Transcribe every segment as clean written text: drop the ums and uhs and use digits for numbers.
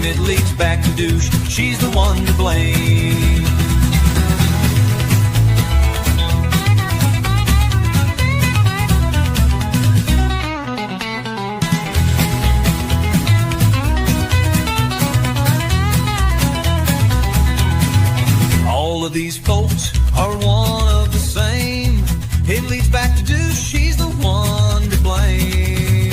it leads back to douche. She's the one to blame. All of these folks are one of the same. It leads back to douche. She's the one to blame.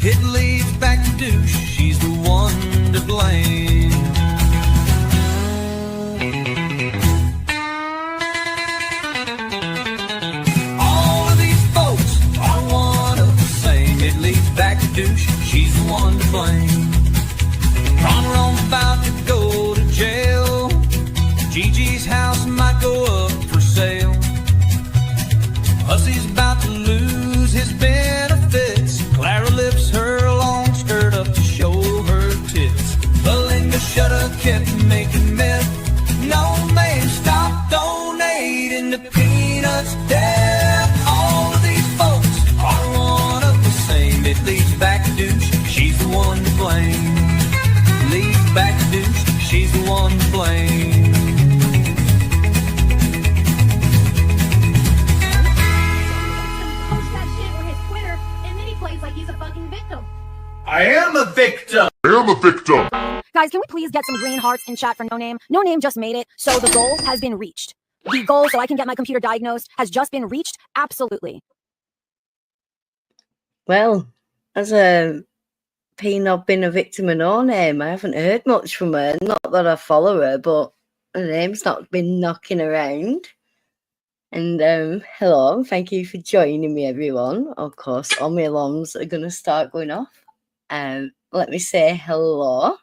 It leads back to douche. She's the one to blame. All of these folks are one of the same. It leads back to douche. She's the one to blame. Ron's about to go to jail. Gigi's house might go up for sale. Hussy's about to lose his benefits. Clara lifts her long skirt up to show her tits. Belinda Shutter kept making meth. No man stopped donating to Peanuts' death. All of these folks are one of the same. It leads back to douche. She's the one to blame. Leads back to douche. She's the one to blame. I am a victim. Guys, can we please get some green hearts in chat for No Name? No Name just made it, so the goal has been reached. The goal so I can get my computer diagnosed has just been reached. Absolutely. Well, as a not been a victim of No Name, I haven't heard much from her. Not that I follow her, but her name's not been knocking around. And hello, thank you for joining me, everyone. Of course, all my alarms are going to start going off. Let me say hello.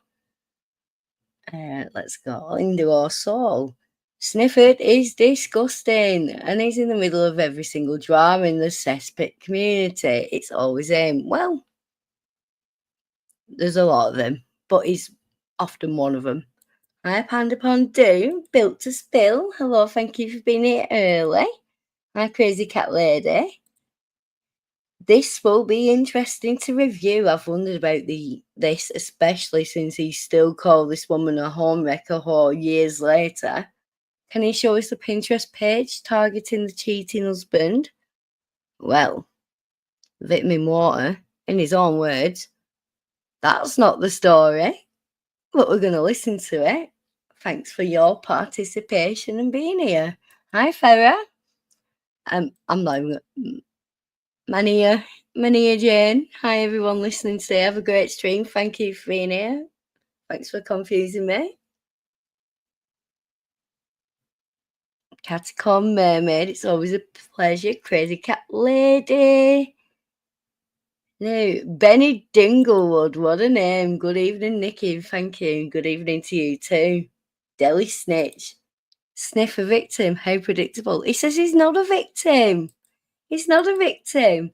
Let's go into our soul. Snifford is disgusting, and he's in the middle of every single drama in the cesspit community. It's always him. Well, there's a lot of them, but he's often one of them. Hi, Panda Pondu, built to spill. Hello, thank you for being here early. Hi, Crazy Cat Lady. This will be interesting to review. I've wondered about this, especially since he still called this woman a homewrecker whore years later. Can he show us the Pinterest page targeting the cheating husband? Well, Vitamin Water, in his own words, that's not the story, but we're going to listen to it. Thanks for your participation and being here. Hi, Farah. I'm not even... Mania Jane. Hi, everyone listening today. Have a great stream. Thank you for being here. Thanks for confusing me. Catacomb Mermaid. It's always a pleasure. Crazy Cat Lady. No, Benny Dinglewood. What a name. Good evening, Nikki. Thank you. Good evening to you too. Deli Snitch. Sniff a victim. How predictable. He says he's not a victim. He's not a victim.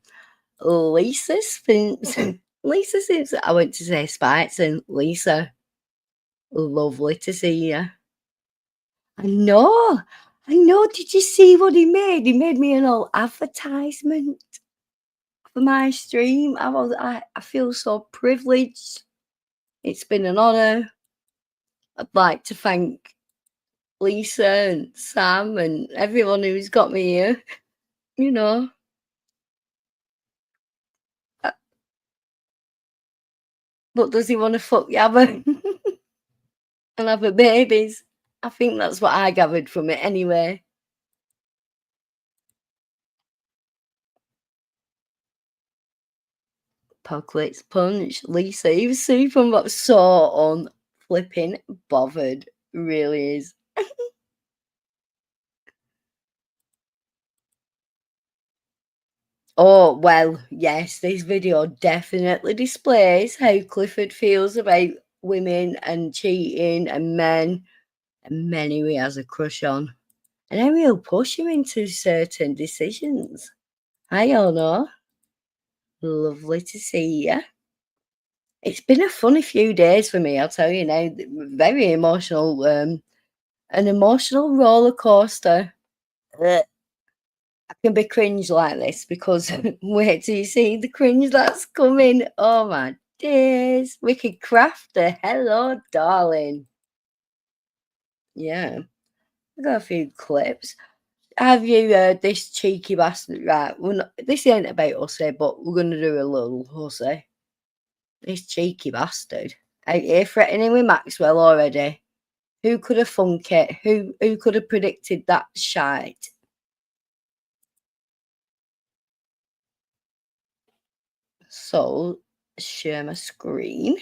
Lisa Simpson. Lisa Simpson. I went to say Spites and Lisa. Lovely to see you. I know. Did you see what he made? He made me an old advertisement for my stream. I feel so privileged. It's been an honour. I'd like to thank Lisa and Sam and everyone who's got me here. You know. But does he want to fuck Yabba and have a babies? I think that's what I gathered from it anyway. Apocalypse Punch, Lisa, he was super but so on flipping bothered. Really is. Oh, well, yes, this video definitely displays how Clifford feels about women and cheating and men. and many he has a crush on. And how he'll push him into certain decisions. Hi, Eleanor. Lovely to see you. It's been a funny few days for me, I'll tell you now. Very emotional, an emotional roller coaster. I can be cringe like this because wait till you see the cringe that's coming. Oh my days. Wicked Crafter. Hello, darling. Yeah. I got a few clips. Have you heard this cheeky bastard? Right. This ain't about Hussey, but we're going to do a little Hussey. This cheeky bastard out here threatening with Maxwell already. Who could have thunk it? Who could have predicted that shite? So, share my screen.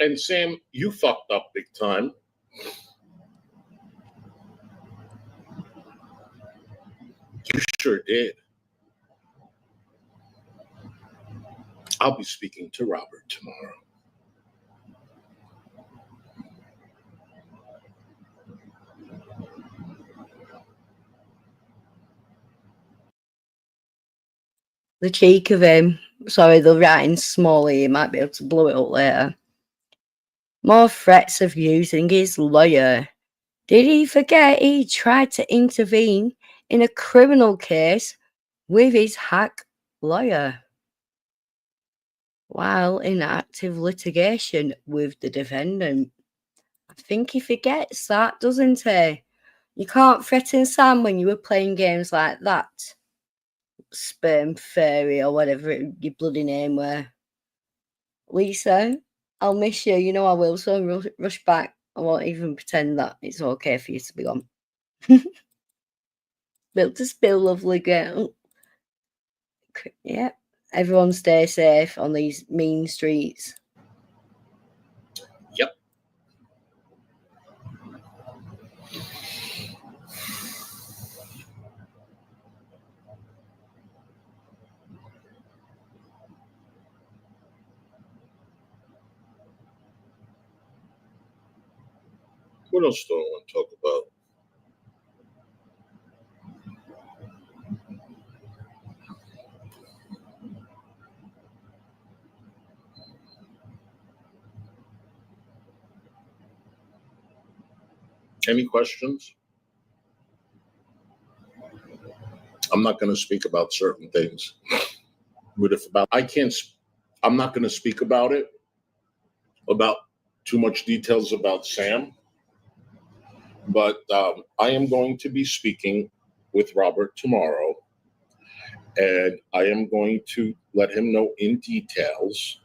And Sam, you fucked up big time. You sure did. I'll be speaking to Robert tomorrow. The cheek of him. Sorry, the writing smally. He might be able to blow it up later. More threats of using his lawyer. Did he forget he tried to intervene in a criminal case with his hack lawyer while in active litigation with the defendant? I think he forgets that, doesn't he? You can't threaten Sam when you were playing games like that. Sperm fairy or whatever your bloody name were. Lisa, I'll miss you. You know I will, so rush back. I won't even pretend that it's okay for you to be gone. Built to spill, lovely girl. Yeah. Everyone stay safe on these mean streets. Yep. What else do I want to talk about? Any questions? I'm not going to speak about certain things. But I'm not going to speak about it, about too much details about Sam. But I am going to be speaking with Robert tomorrow. And I am going to let him know in details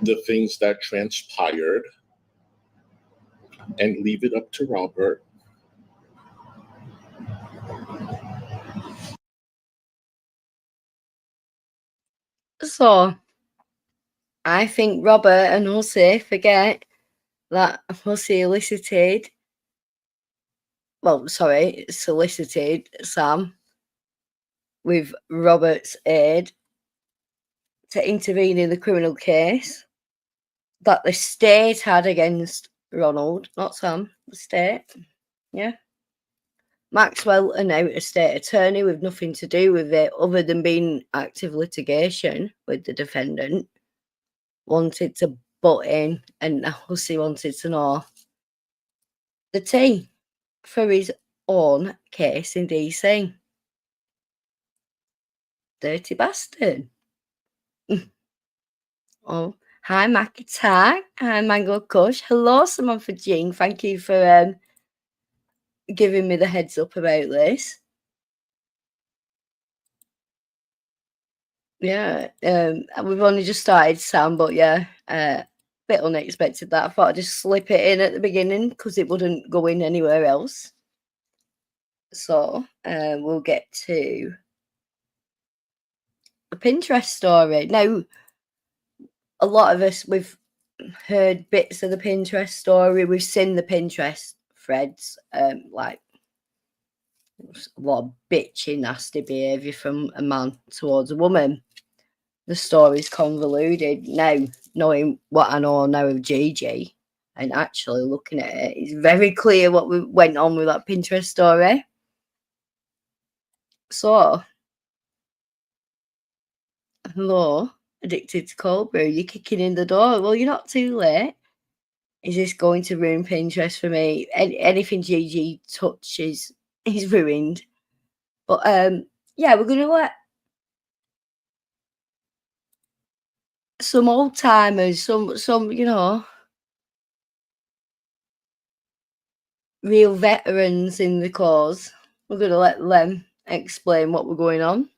the things that transpired and leave it up to Robert. So, I think Robert and Hussey forget that Hussey solicited Sam with Robert's aid to intervene in the criminal case that the state had against Ronald, not Sam, the state. Yeah. Maxwell, an out-of-state attorney with nothing to do with it other than being active litigation with the defendant, wanted to butt in, and Hussey wanted to know the tea for his own case in DC. Dirty bastard. Oh, hi, Accutane. Hi, Mango Kush. Hello, Samantha Jean. Thank you for giving me the heads up about this. Yeah, we've only just started, Sam, but yeah, bit unexpected that. I thought I'd just slip it in at the beginning because it wouldn't go in anywhere else. So we'll get to the Pinterest story. Now, a lot of us, we've heard bits of the Pinterest story. We've seen the Pinterest threads, like A lot of bitchy, nasty behaviour from a man towards a woman. The story's convoluted. Now, knowing what I know now of Gigi and actually looking at it, it's very clear what went on with that Pinterest story. So, hello, addicted to cold brew, you're kicking in the door. Well, you're not too late. Is this going to ruin Pinterest for me? Anything Gigi touches is ruined. But yeah, we're gonna let some old timers, some real veterans in the cause. We're gonna let them explain what we're going on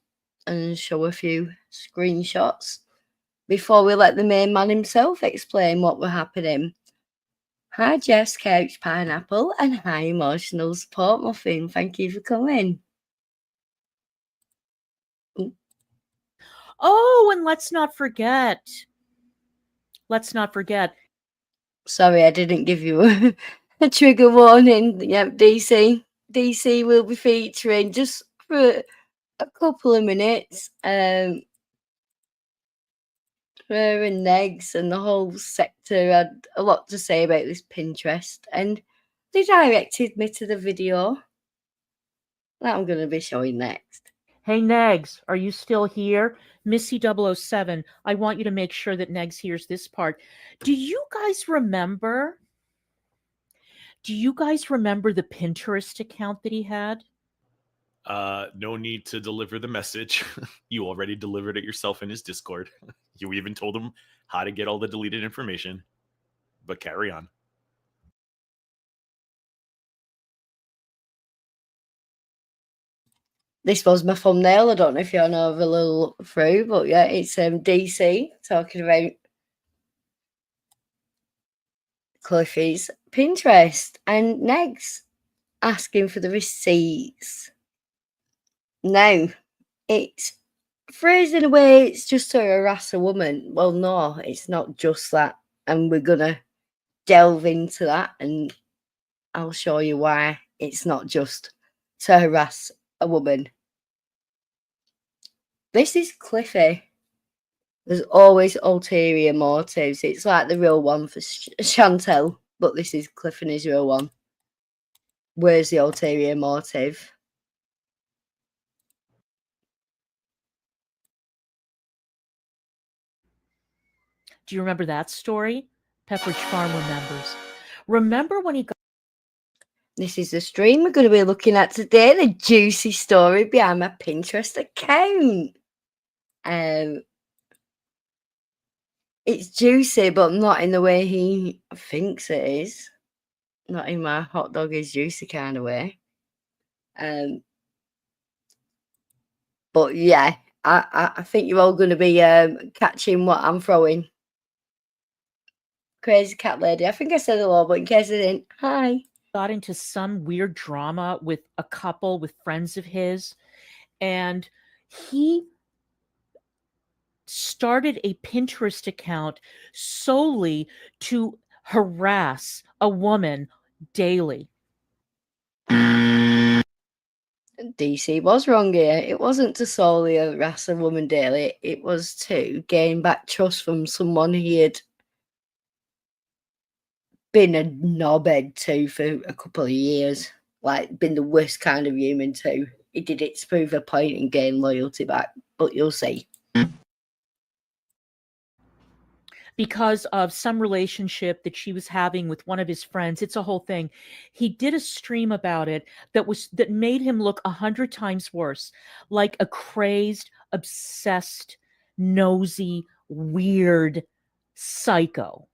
and show a few screenshots before we let the main man himself explain what were happening. Hi, Jess, Couch Pineapple, and hi, Emotional Support Muffin. Thank you for coming. Oh, and let's not forget. Sorry, I didn't give you a trigger warning. Yep, DC will be featuring just for a couple of minutes. Her and Negs and the whole sector had a lot to say about this Pinterest, and they directed me to the video that I'm going to be showing next. Hey, Negs, are you still here? Missy 007, I want you to make sure that Negs hears this part. Do you guys remember the Pinterest account that he had? No need to deliver the message. You already delivered it yourself in his Discord. You even told him how to get all the deleted information. But carry on. This was my thumbnail. I don't know if you want to have a little look through, but yeah, it's DC talking about Cliffy's Pinterest and Negs asking for the receipts. Now, it's phrased in a way it's just to harass a woman. Well, no, it's not just that. And we're going to delve into that and I'll show you why it's not just to harass a woman. This is Cliffy. There's always ulterior motives. It's like the real one for Chantel, but this is Cliffanny's real one. Where's the ulterior motive? Do you remember that story? Pepperidge Farm remembers. Remember when he got... This is the stream we're going to be looking at today, the juicy story behind my Pinterest account. It's juicy, but not in the way he thinks it is. Not in my hot dog is juicy kind of way. But yeah, I think you're all going to be catching what I'm throwing. Crazy cat lady. I think I said hello, but in case I didn't, hi. Got into some weird drama with a couple with friends of his, and he started a Pinterest account solely to harass a woman daily. DC was wrong here. It wasn't to solely harass a woman daily. It was to gain back trust from someone he had been a knobhead to for a couple of years. Like, been the worst kind of human too. He did it to prove a point and gain loyalty back. But you'll see. Because of some relationship that she was having with one of his friends. It's a whole thing. He did a stream about it that made him look 100 times worse, like a crazed, obsessed, nosy, weird psycho.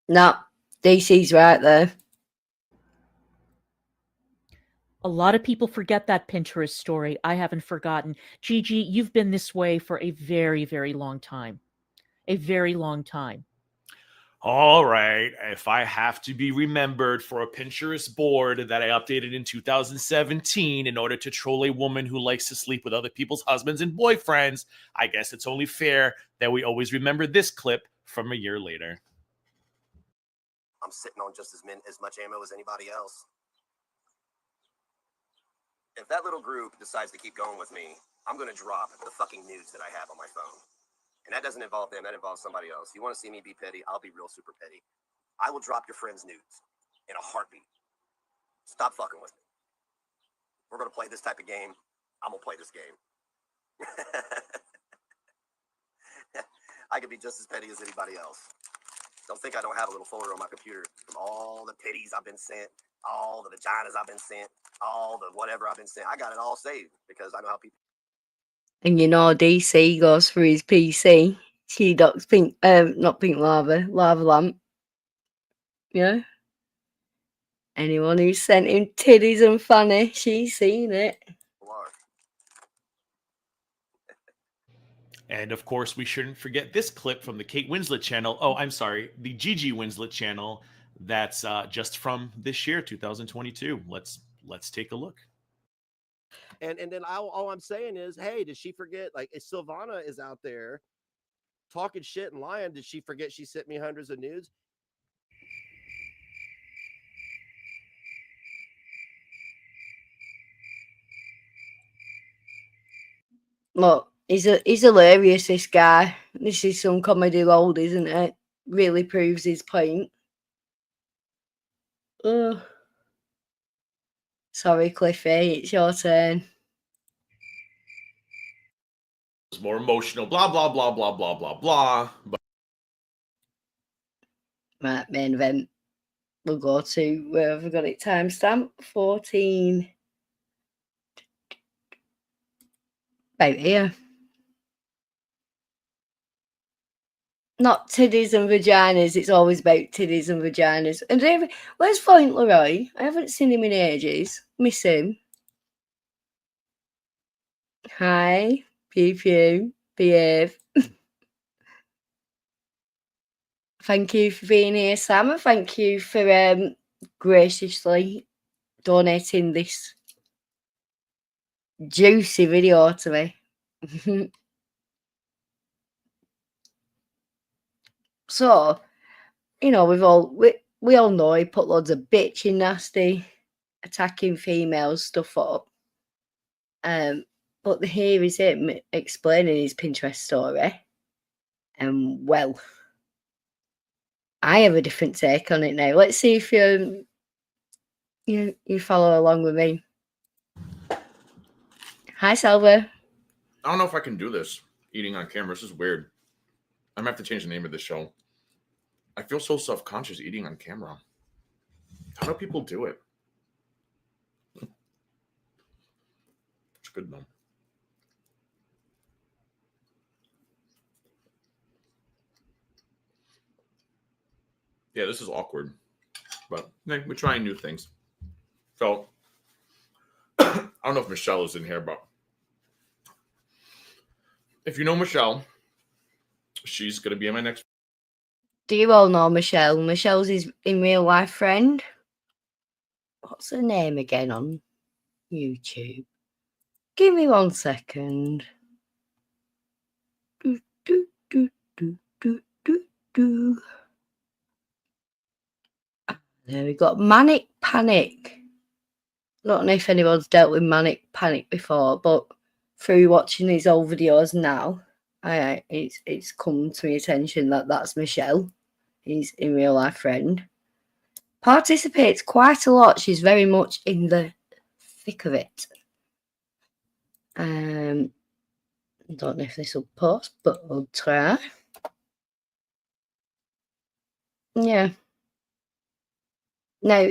No, DC's right there. A lot of people forget that Pinterest story. I haven't forgotten. Gigi, you've been this way for a very, very long time. A very long time. All right. If I have to be remembered for a Pinterest board that I updated in 2017 in order to troll a woman who likes to sleep with other people's husbands and boyfriends, I guess it's only fair that we always remember this clip from a year later. I'm sitting on just as much ammo as anybody else. If that little group decides to keep going with me, I'm going to drop the fucking nudes that I have on my phone. And that doesn't involve them, that involves somebody else. You want to see me be petty? I'll be real super petty. I will drop your friend's nudes in a heartbeat. Stop fucking with me. We're going to play this type of game. I'm going to play this game. I could be just as petty as anybody else. Don't think I don't have a little folder on my computer from all the pitties I've been sent, all the vaginas I've been sent, all the whatever I've been sent. I got it all saved because I know how people. And you know, DC goes for his PC. She docks pink, not pink lava lamp. Yeah. Anyone who sent him titties and fanny, she's seen it. Are. And of course, we shouldn't forget this clip from the Kate Winslet channel. Oh, I'm sorry, the Gigi Winslet channel. That's just from this year, 2022. Let's take a look. And then all I'm saying is, hey, did she forget? Like, if Silvana is out there talking shit and lying, did she forget she sent me hundreds of nudes? Look, he's hilarious, this guy. This is some comedy gold, isn't it? Really proves his point. Sorry, Cliffy, it's your turn. It's more emotional, blah, blah, blah, blah, blah, blah, blah. But Right, main event. We'll go to, where have we got it timestamp? 14. About here. Not titties and vaginas, it's always about titties and vaginas. And David, where's Fauntleroy? I haven't seen him in ages. Miss him. Hi, pew pew, behave. Thank you for being here, Sam, and thank you for graciously donating this juicy video to me. So, you know, we all know he put loads of bitching, nasty, attacking females stuff up. But here is him explaining his Pinterest story. And well, I have a different take on it now. Let's see if you follow along with me. Hi, Salva. I don't know if I can do this eating on camera. This is weird. I'm gonna have to change the name of the show. I feel so self-conscious eating on camera. How do people do it? It's good though. Yeah, this is awkward, but we're trying new things. So I don't know if Michelle is in here, but if you know Michelle, she's gonna be in my next. Do you all know Michelle? Michelle's his in real life friend. What's her name again on YouTube? Give me 1 second. There we go. Manic Panic. I don't know if anyone's dealt with Manic Panic before, but through watching these old videos now, it's come to my attention that that's Michelle. He's in real life friend. Participates quite a lot. She's very much in the thick of it. I don't know if this will post, but I'll try. Yeah. Now,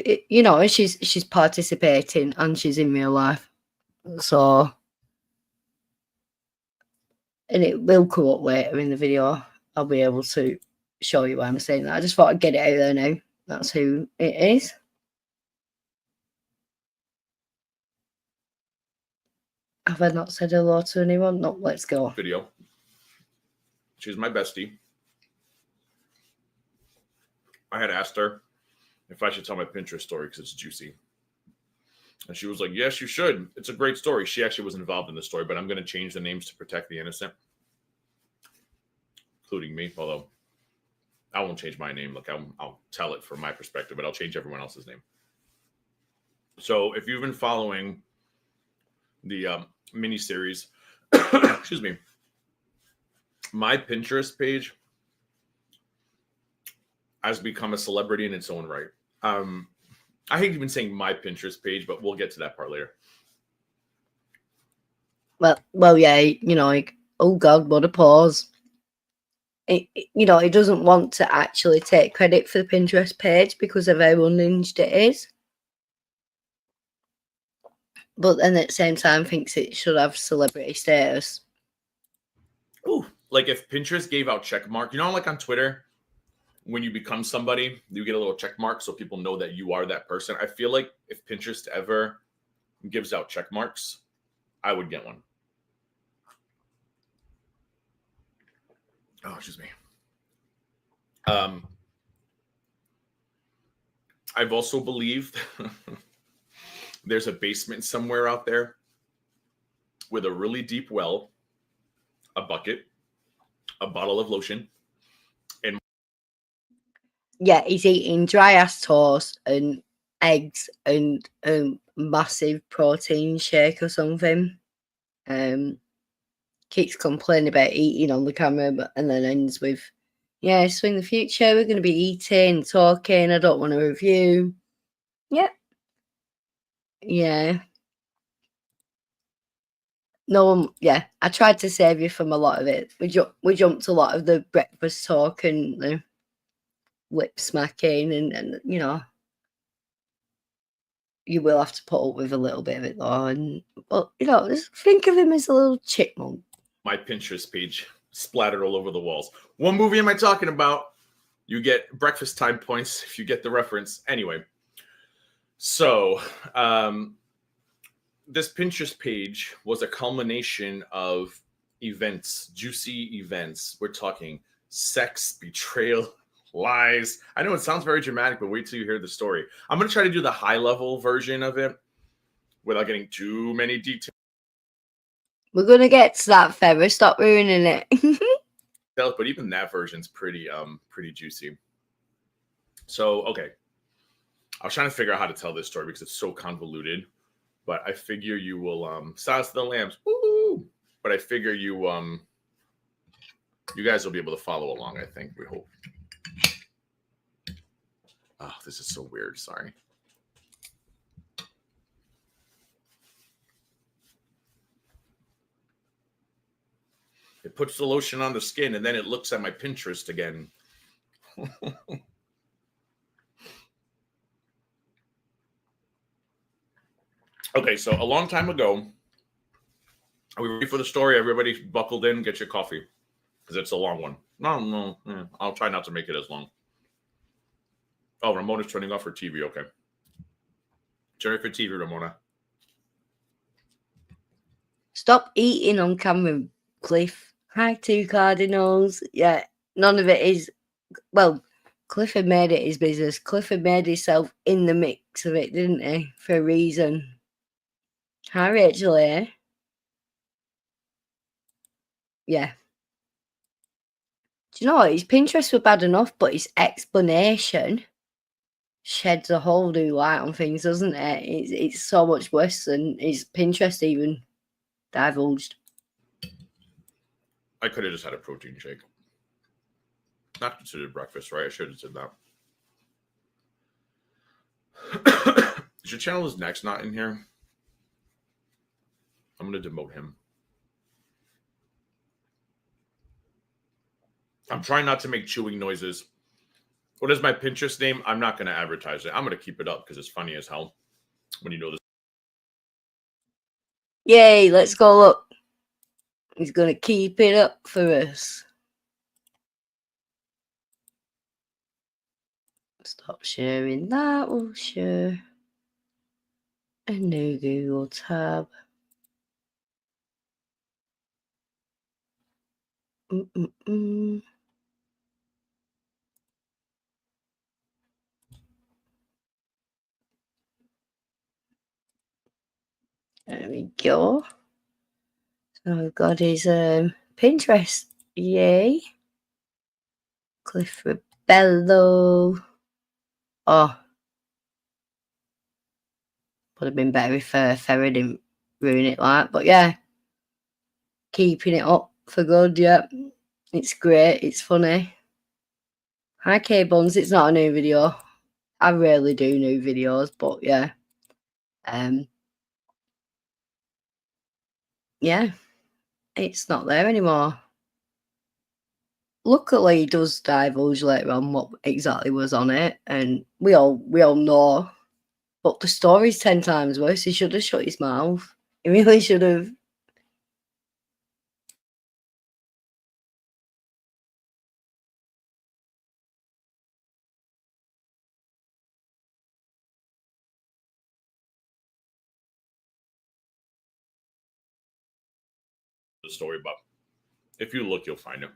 she's participating and she's in real life. So, and it will come up later in the video. I'll be able to show you why I'm saying that. I just thought I'd get it out there now. That's who it is. Have I not said hello to anyone? No, let's go. Video. She's my bestie. I had asked her if I should tell my Pinterest story because it's juicy. And she was like, yes, you should. It's a great story. She actually was involved in the story, but I'm going to change the names to protect the innocent, including me, although I won't change my name. Look, I'll tell it from my perspective, but I'll change everyone else's name. So if you've been following the mini-series, excuse me, my Pinterest page has become a celebrity in its own right. I hate even saying my Pinterest page, but we'll get to that part later. Well, yeah, you know, like, oh God, what a pause. You know, it doesn't want to actually take credit for the Pinterest page because of how unhinged it is. But then at the same time thinks it should have celebrity status. Ooh, like if Pinterest gave out check mark, you know, like on Twitter, when you become somebody, you get a little check mark so people know that you are that person. I feel like if Pinterest ever gives out check marks, I would get one. Oh, excuse me. I've also believed there's a basement somewhere out there with a really deep well, a bucket, a bottle of lotion, and yeah, he's eating dry ass toast and eggs and a massive protein shake or something. Keeps complaining about eating on the camera, and then ends with, yeah, so in the future we're going to be eating, talking, I don't want to review. Yep. Yeah. No, yeah, I tried to save you from a lot of it. We jumped a lot of the breakfast talk and the lip smacking, and you know, you will have to put up with a little bit of it though. And but you know, just think of him as a little chipmunk. my Pinterest page splattered all over the walls. What movie am I talking about? You get breakfast time points if you get the reference. Anyway, so this Pinterest page was a culmination of events, juicy events. We're talking sex, betrayal, lies. I know it sounds very dramatic, but wait till you hear the story. I'm going to try to do the high-level version of it without getting too many details. We're gonna get to that, Feather. Stop ruining it. But even that version's pretty juicy. So, okay. I was trying to figure out how to tell this story because it's so convoluted, but I figure you will silence the lambs. Woo! But I figure you guys will be able to follow along, I think. We hope. Oh, this is so weird. Sorry. It puts the lotion on the skin and then it looks at my Pinterest again. Okay, so a long time ago, are we ready for the story? Everybody buckled in, get your coffee, because it's a long one. No, I'll try not to make it as long. Oh, Ramona's turning off her TV. Okay. Turn off your TV, Ramona. Stop eating on camera, Cliff. Hi, two cardinals. Yeah, none of it is. Well, Cliff had made it his business. Cliff had made himself in the mix of it, didn't he? For a reason. Hi, Rachel here. Yeah. Do you know what? His Pinterest were bad enough, but his explanation sheds a whole new light on things, doesn't it? It's so much worse than his Pinterest even divulged. I could have just had a protein shake. Not considered breakfast, right? I should have said that. Is your channel is next not in here? I'm going to demote him. I'm trying not to make chewing noises. What is my Pinterest name? I'm not going to advertise it. I'm going to keep it up because it's funny as hell when you know this. Yay, let's go look. He's going to keep it up for us. Stop sharing that. We'll share a new Google tab. There we go. So I've got his Pinterest. Yay. Cliff Bello. Oh. Would have been better if Ferry didn't ruin it like. But yeah. Keeping it up for good, yeah. It's great. It's funny. Hi, K-Buns. It's not a new video. I rarely do new videos, but yeah. Yeah. It's not there anymore. Luckily, he does divulge later on what exactly was on it, and we all know. But the story's 10 times worse. He should have shut his mouth. He really should have. The story, but if you look, you'll find it.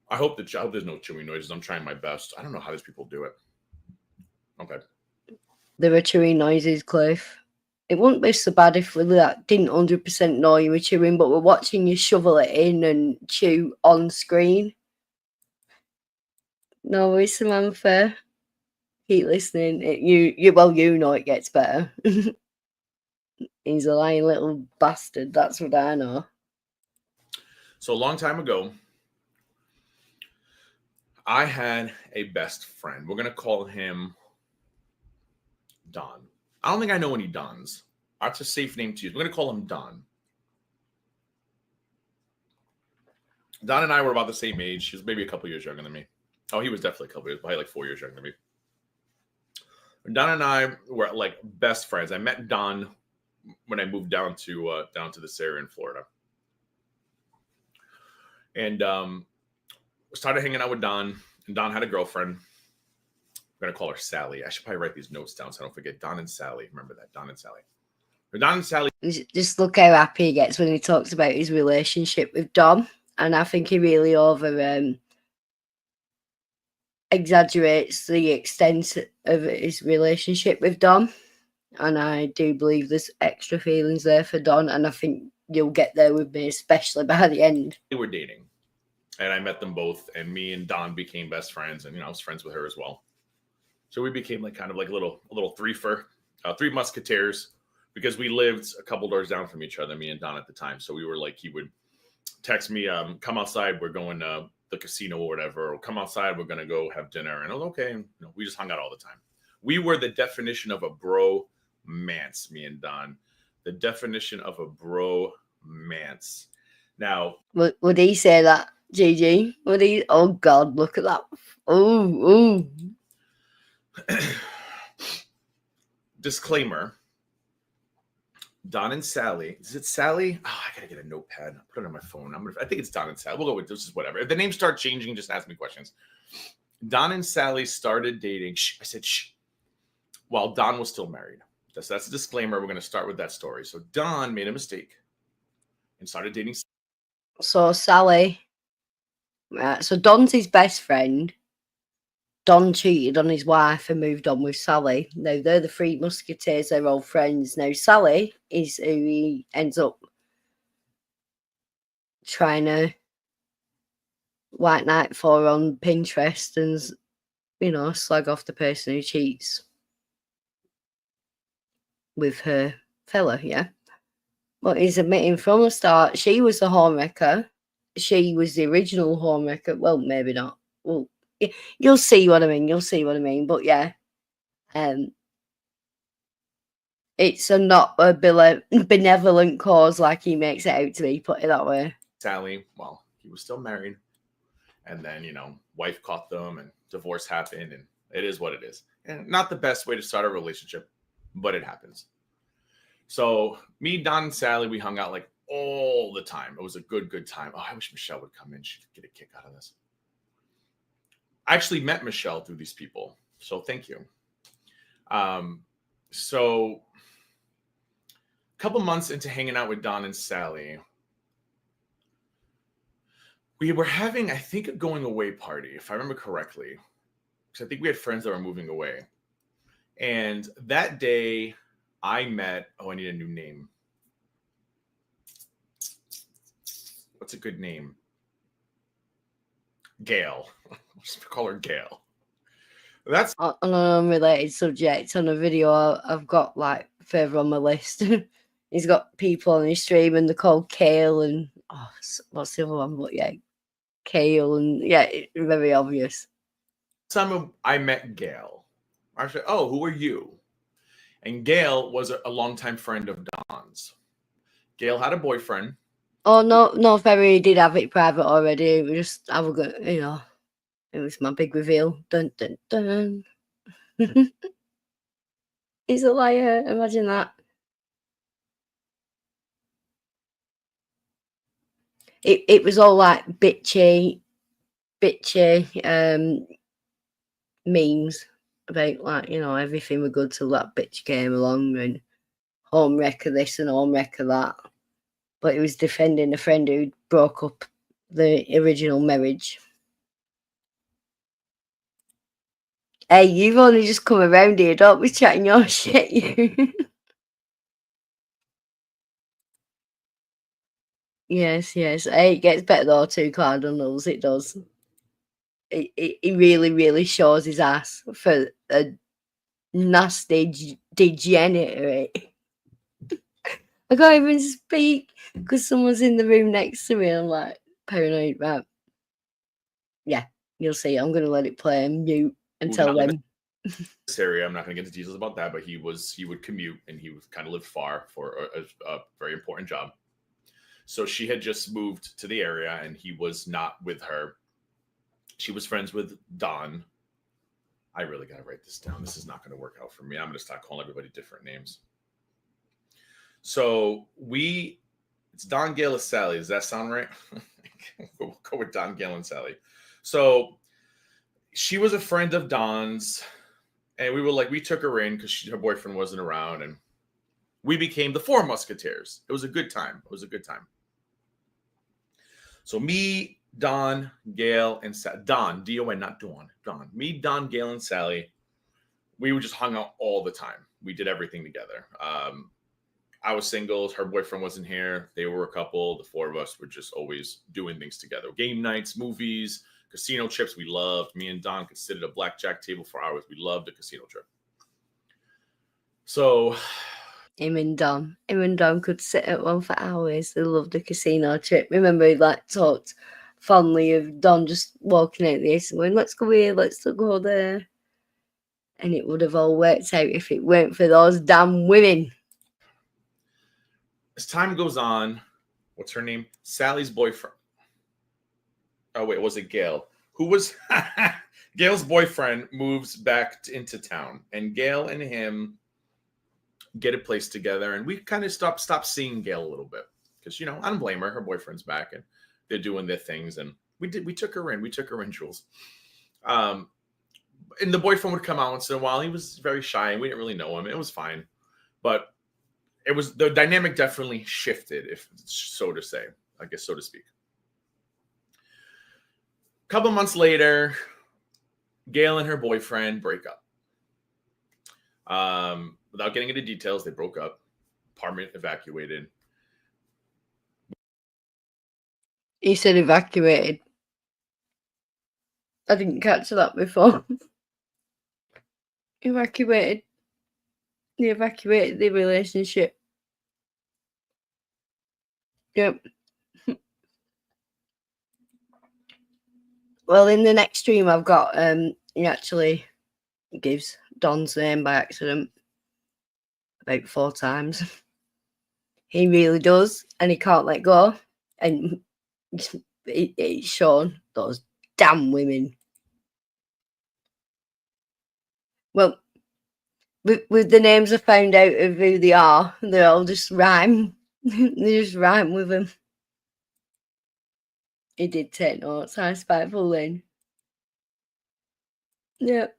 I hope there's no chewing noises. I'm trying my best. I don't know how these people do it. Okay. There are chewing noises, Cliff. It wouldn't be so bad if we didn't 100% know you were chewing, but we're watching you shovel it in and chew on screen. No worries, Samantha. Keep listening. You know it gets better. He's a lying little bastard. That's what I know. So a long time ago, I had a best friend. We're going to call him Don. I don't think I know any Dons. That's a safe name to use. We're going to call him Don. Don and I were about the same age. He was maybe a couple years younger than me. Oh, he was definitely a couple years, probably like 4 years younger than me. Don and I were like best friends. I met Don when I moved down to this area in Florida, and started hanging out with Don. And Don had a girlfriend. I'm gonna call her Sally. I should probably write these notes down so I don't forget. Don and Sally. Remember that, Don and Sally. Don and Sally. Just look how happy he gets when he talks about his relationship with Dom, and I think he really exaggerates the extent of his relationship with Dom, and I do believe there's extra feelings there for Don, and I think you'll get there with me, especially by the end. They were dating, and I met them both, and me and Don became best friends, and I was friends with her as well. So we became like kind of like a little three musketeers, because we lived a couple doors down from each other, me and Don at the time. So we were like, he would text me, come outside, we're going to the casino or whatever, or come outside, we're going to go have dinner. And I was okay. We just hung out all the time. We were the definition of a bro-mance, me and Don. The definition of a bro-mance. Now, would he say that, Gigi? Would he? Oh God, look at that. Oh. Disclaimer. Don and Sally. Is it Sally? Oh, I gotta get a notepad. I'll put it on my phone. I think it's Don and Sally. We'll go with this. Is whatever. If the names start changing, just ask me questions. Don and Sally started dating. I said shh. While Don was still married. That's a disclaimer. We're gonna start with that story. So Don made a mistake and started dating. So Sally. So Don's his best friend. Don cheated on his wife and moved on with Sally. Now they're the three musketeers, they're all friends. Now Sally is who he ends up trying to white knight for on Pinterest and, slag off the person who cheats with her fella, yeah. But he's admitting from the start she was the homewrecker. She was the original homewrecker. Well, maybe not. Well, you'll see what I mean. But yeah, it's not a benevolent cause like he makes it out to be, put it that way. Sally, well, he was still married. And then, wife caught them and divorce happened. And it is what it is. And not the best way to start a relationship, but it happens. So me, Don, and Sally, we hung out like all the time. It was a good time. Oh, I wish Michelle would come in. She'd get a kick out of this. I actually met Michelle through these people. So thank you. So a couple months into hanging out with Don and Sally, we were having, I think, a going away party, if I remember correctly. Because I think we had friends that were moving away. And that day I met, I need a new name. What's a good name? Gail. Just call her Gail. That's On an unrelated subject, on a video I've got like further on my list, he's got people on his stream and they're called Kale and what's the other one? But yeah, Kale and yeah, very obvious. time I met Gail. I said, "Oh, who are you?" And Gail was a longtime friend of Don's. Gail had a boyfriend. Oh no, Ferry did have it private already. We just have a good, it was my big reveal. Dun dun dun. He's a liar. Imagine that. It was all like bitchy memes about like, everything was good till that bitch came along and home wrecker this and home wrecker that. But he was defending a friend who broke up the original marriage. Hey, you've only just come around here. Don't be chatting your shit, you. Yes. Hey, it gets better though too, Cardinals. It does. He really, really shows his ass for a nasty degenerate. I can't even speak because someone's in the room next to me. I'm like paranoid, right? Yeah, you'll see. I'm gonna let it play and mute and tell them. This area, I'm not going to get into details about that, but he would commute and he would kind of live far for a very important job. So she had just moved to the area and he was not with her. She was friends with Don. I really got to write this down. This is not going to work out for me. I'm going to start calling everybody different names. So it's Don, Gail, and Sally. Does that sound right? We'll go with Don, Gail, and Sally. So she was a friend of Don's, and we took her in because her boyfriend wasn't around, and we became the Four Musketeers. It was a good time. So me, Don, Gail, and Don, D-O-N, not Dawn. Don. Me, Don, Gail, and Sally, we just hung out all the time. We did everything together. I was single. Her boyfriend wasn't here. They were a couple. The four of us were just always doing things together. Game nights, movies, casino trips we loved. Me and Don could sit at a blackjack table for hours. We loved a casino trip. So Him and Don could sit at one for hours. They loved the casino trip. Remember, he talked fondly of Don just walking out the house and going, "Let's go here, let's go there." And it would have all worked out if it weren't for those damn women. As time goes on, what's her name? Sally's boyfriend. Oh, wait, was it Gail? Who was Gail's boyfriend moves back into town, and Gail and him get a place together, and we kind of stopped seeing Gail a little bit because I don't blame her. Her boyfriend's back, and they're doing their things, and we took her in, Jules. And the boyfriend would come out once in a while. He was very shy, and we didn't really know him. It was fine, but the dynamic definitely shifted, if so to say, I guess, so to speak. A couple months later, Gail and her boyfriend break up. Without getting into details, they broke up. Apartment evacuated. He said evacuated. I didn't catch that before. Evacuated. They evacuated the relationship. Yep. Well, in the next stream I've got, he actually gives Don's name by accident about 4 times. He really does, and he can't let go. And it's shown, those damn women. Well, with the names I found out of who they are, they all just rhyme. They just rhyme with them. He did take notes. Hi, Spiteful Lynn. Yep.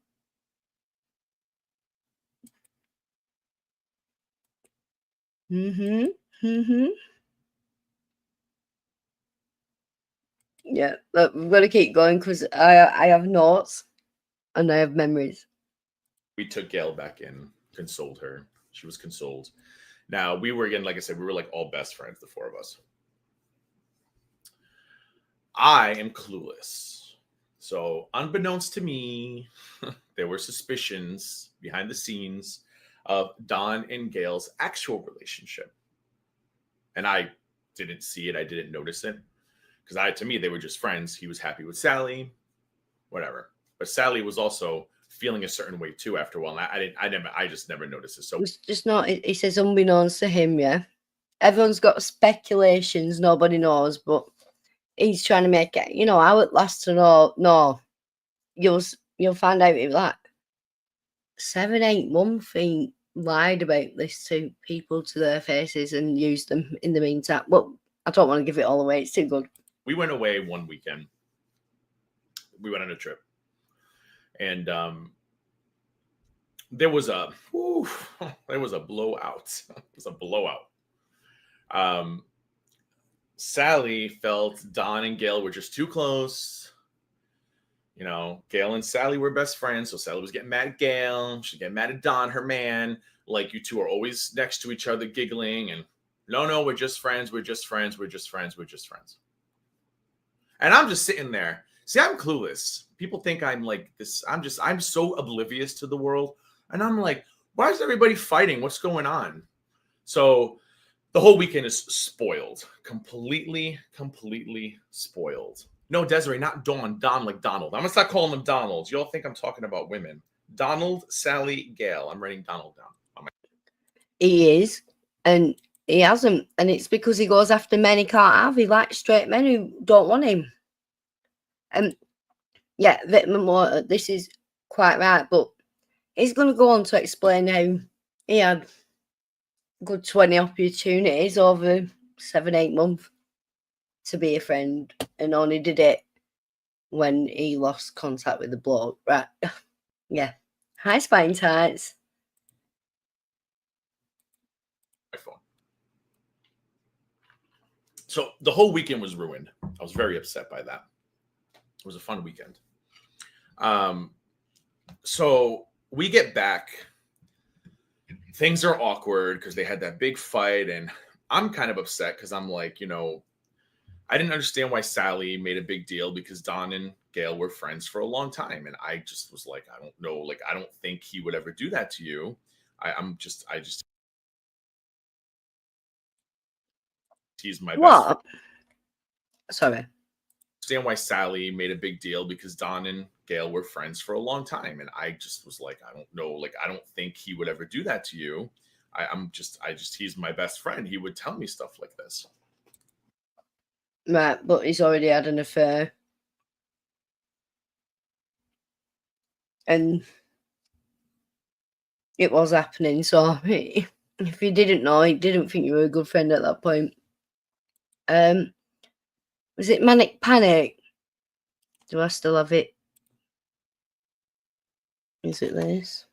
Yeah, but we've got to keep going because I have notes and I have memories. We took Gail back in, consoled her. She was consoled. Now, we were, again, like I said, we were like all best friends, the four of us. I am clueless. So, unbeknownst to me, there were suspicions behind the scenes of Don and Gail's actual relationship. And I didn't see it. I didn't notice it. Because to me, they were just friends. He was happy with Sally, whatever. But Sally was also feeling a certain way too after a while. And I just never noticed it. So It's just not, he says unbeknownst to him, yeah. Everyone's got speculations, nobody knows, but he's trying to make it, you know, how it lasts to know. No, you'll find out if that 7-8 months he lied about this to people to their faces and used them in the meantime. Well, I don't want to give it all away. It's too good. We went away one weekend. We went on a trip. And there was a blowout. It was a blowout. Sally felt Don and Gail were just too close. You know, Gail and Sally were best friends, so Sally was getting mad at Gail. She'd get mad at Don, her man. Like, you two are always next to each other, giggling, and no, we're just friends. We're just friends. We're just friends. We're just friends. And I'm just sitting there. See, I'm clueless. People think I'm like this. I'm so oblivious to the world. And I'm like, why is everybody fighting? What's going on? So the whole weekend is spoiled. Completely spoiled. No, Desiree, not Dawn. Don like Donald. I'm going to start calling them Donalds. You all think I'm talking about women. Donald, Sally, Gail. I'm writing Donald down. He is, and he hasn't. And it's because he goes after men he can't have. He likes straight men who don't want him. Yeah, this is quite right, but he's going to go on to explain how he had good 20 opportunities over 7-8 months to be a friend and only did it when he lost contact with the bloke. Right. Yeah. Hi, Spine Tights. My phone. So the whole weekend was ruined. I was very upset by that. It was a fun weekend. So we get back. Things are awkward because they had that big fight, and I'm kind of upset because I'm like, you know, I didn't understand why Sally made a big deal because Don and Gail were friends for a long time, and I just was like, I don't know, like I don't think he would ever do that to you. I just he's my best friend. Sorry. Understand why Sally made a big deal because Don and Gail were friends for a long time, and I just was like, I don't know, like I don't think he would ever do that to you. He's my best friend. He would tell me stuff like this. Right, but he's already had an affair. And it was happening, so if you didn't know, he didn't think you were a good friend at that point. Was it Manic Panic? Do I still have it? Is it this?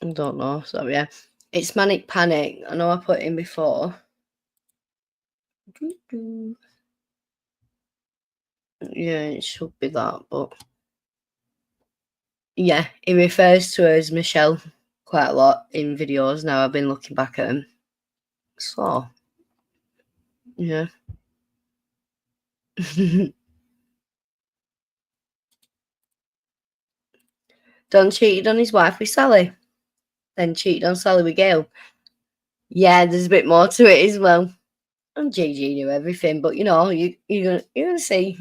I don't know. Sorry, yeah. It's Manic Panic. I know I put it in before. Yeah, it should be that, but yeah, he refers to her as Michelle quite a lot in videos now. I've been looking back at him. So, yeah. Don cheated on his wife with Sally, then cheated on Sally with Gail. Yeah, there's a bit more to it as well. And Gigi knew everything, but you know, you're gonna see.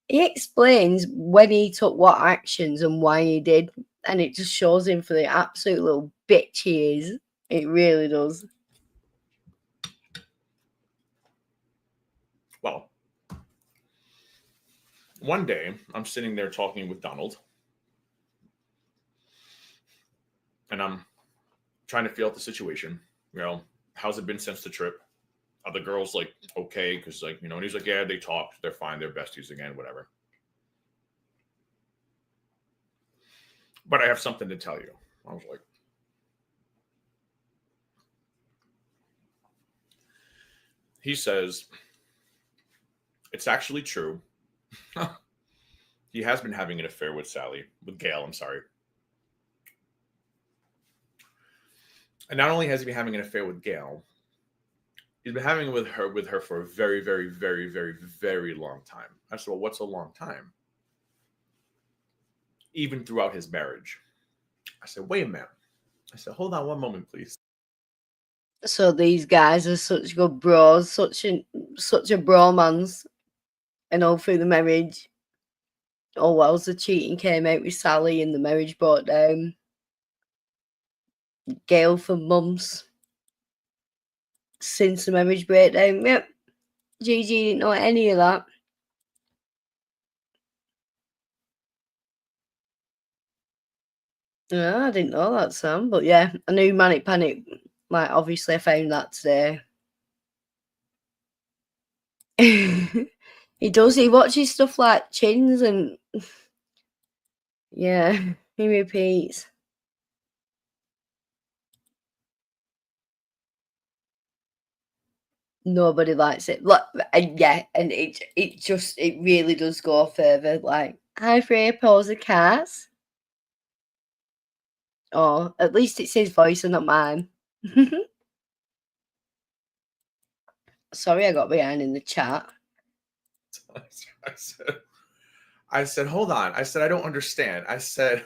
He explains when he took what actions and why he did, and it just shows him for the absolute little bitch he is. It really does. Well, one day I'm sitting there talking with Donald, and I'm trying to feel out the situation. You know, how's it been since the trip? Are the girls like okay? Because like, you know, and he's like, yeah, they talked, they're fine, they're besties again, whatever. But I have something to tell you. I was like, he says, it's actually true. He has been having an affair with Gail, I'm sorry. And not only has he been having an affair with Gail, He's been having it with her for a very, very, very, very, very long time. I said, well, what's a long time? Even throughout his marriage. I said, wait a minute. I said, hold on one moment, please. So these guys are such good bros, such a bromance, and all through the marriage. Oh, whilst the cheating came out with Sally and the marriage brought down. Gail for months since the marriage breakdown. Yep. Gigi didn't know any of that. Yeah, I didn't know that, Sam. But yeah, I knew Manic Panic. Like, obviously, I found that today. He does. He watches stuff like Chins and yeah, he repeats. Nobody likes it. Like, yeah, and it really does go further. Like, hi, Freya, pose the cats. Oh, at least it's his voice and not mine. Sorry, I got behind in the chat. I said, hold on. I said, I don't understand. I said,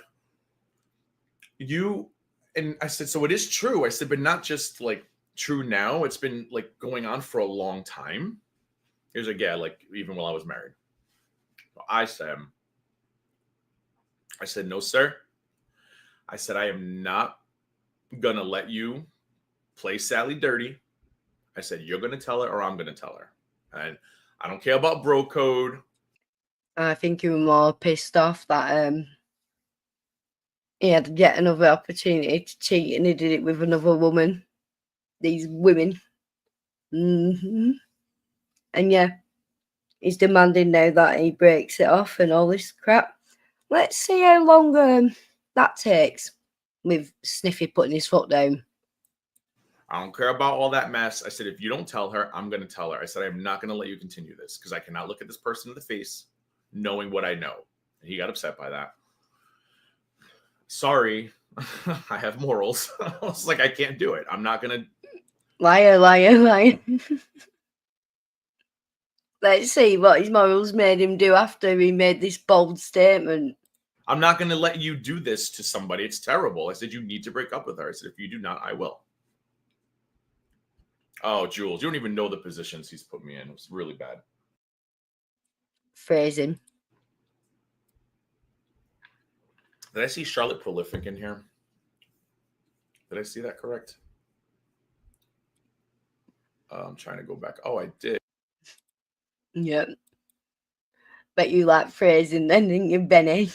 I said, so it is true. I said, but not just like true now. It's been like going on for a long time. He was like, yeah, like even while I was married. I said, no, sir. I said, I am not gonna let you play Sally dirty. I said, you're gonna tell her or I'm gonna tell her. And I don't care about bro code. I think you were more pissed off that he had yet another opportunity to cheat and he did it with another woman. These women. And yeah, he's demanding now that he breaks it off and all this crap. Let's see how long that takes with Sniffy putting his foot down. I don't care about all that mess. I said, if you don't tell her, I'm going to tell her. I said, I'm not going to let you continue this because I cannot look at this person in the face knowing what I know. And he got upset by that. Sorry, I have morals. I was like, I can't do it. I'm not going to. Liar. Let's see what his morals made him do after he made this bold statement. I'm not going to let you do this to somebody. It's terrible. I said, you need to break up with her. I said, if you do not, I will. Oh, Jules, you don't even know the positions he's put me in. It was really bad. Phrasing. Did I see Charlotte Prolific in here? Did I see that correct? I'm trying to go back. Oh, I did. Yep. Bet you like phrasing then, didn't you, Benny?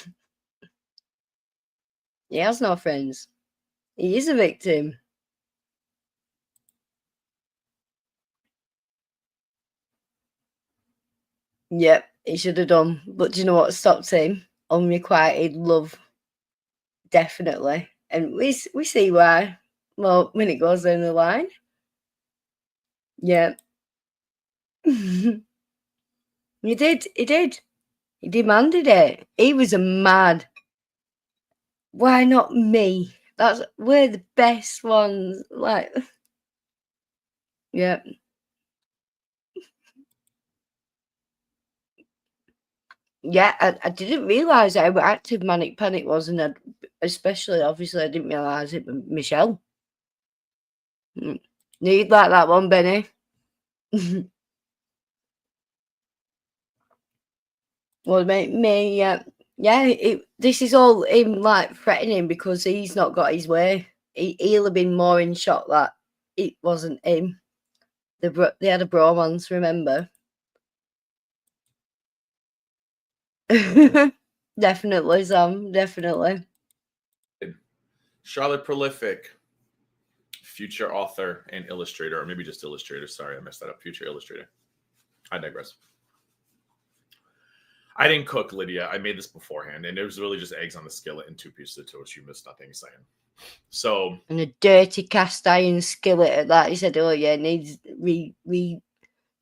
He has no friends. He is a victim. Yep, he should have done. But do you know what stopped him? Unrequited love. Definitely. And we see why. Well, when it goes down the line. Yeah. He did. He demanded it. He was a mad. Why not me? We're the best ones. Like, yeah. Yeah, I didn't realise how active Manic Panic was, and especially, obviously, I didn't realise it with Michelle. Need like that one, Benny. Well, me, yeah. This is all him, like, threatening because he's not got his way. He'll have been more in shock that it wasn't him. They had a bromance, remember? Definitely, Sam. Definitely. Charlotte Prolific, future author and illustrator, or maybe just illustrator. Sorry, I messed that up. Future illustrator. I digress. I didn't cook, Lydia. I made this beforehand, and it was really just eggs on the skillet and 2 pieces of toast. You missed nothing saying. So, and a dirty cast iron skillet at that. He said, "Oh yeah, needs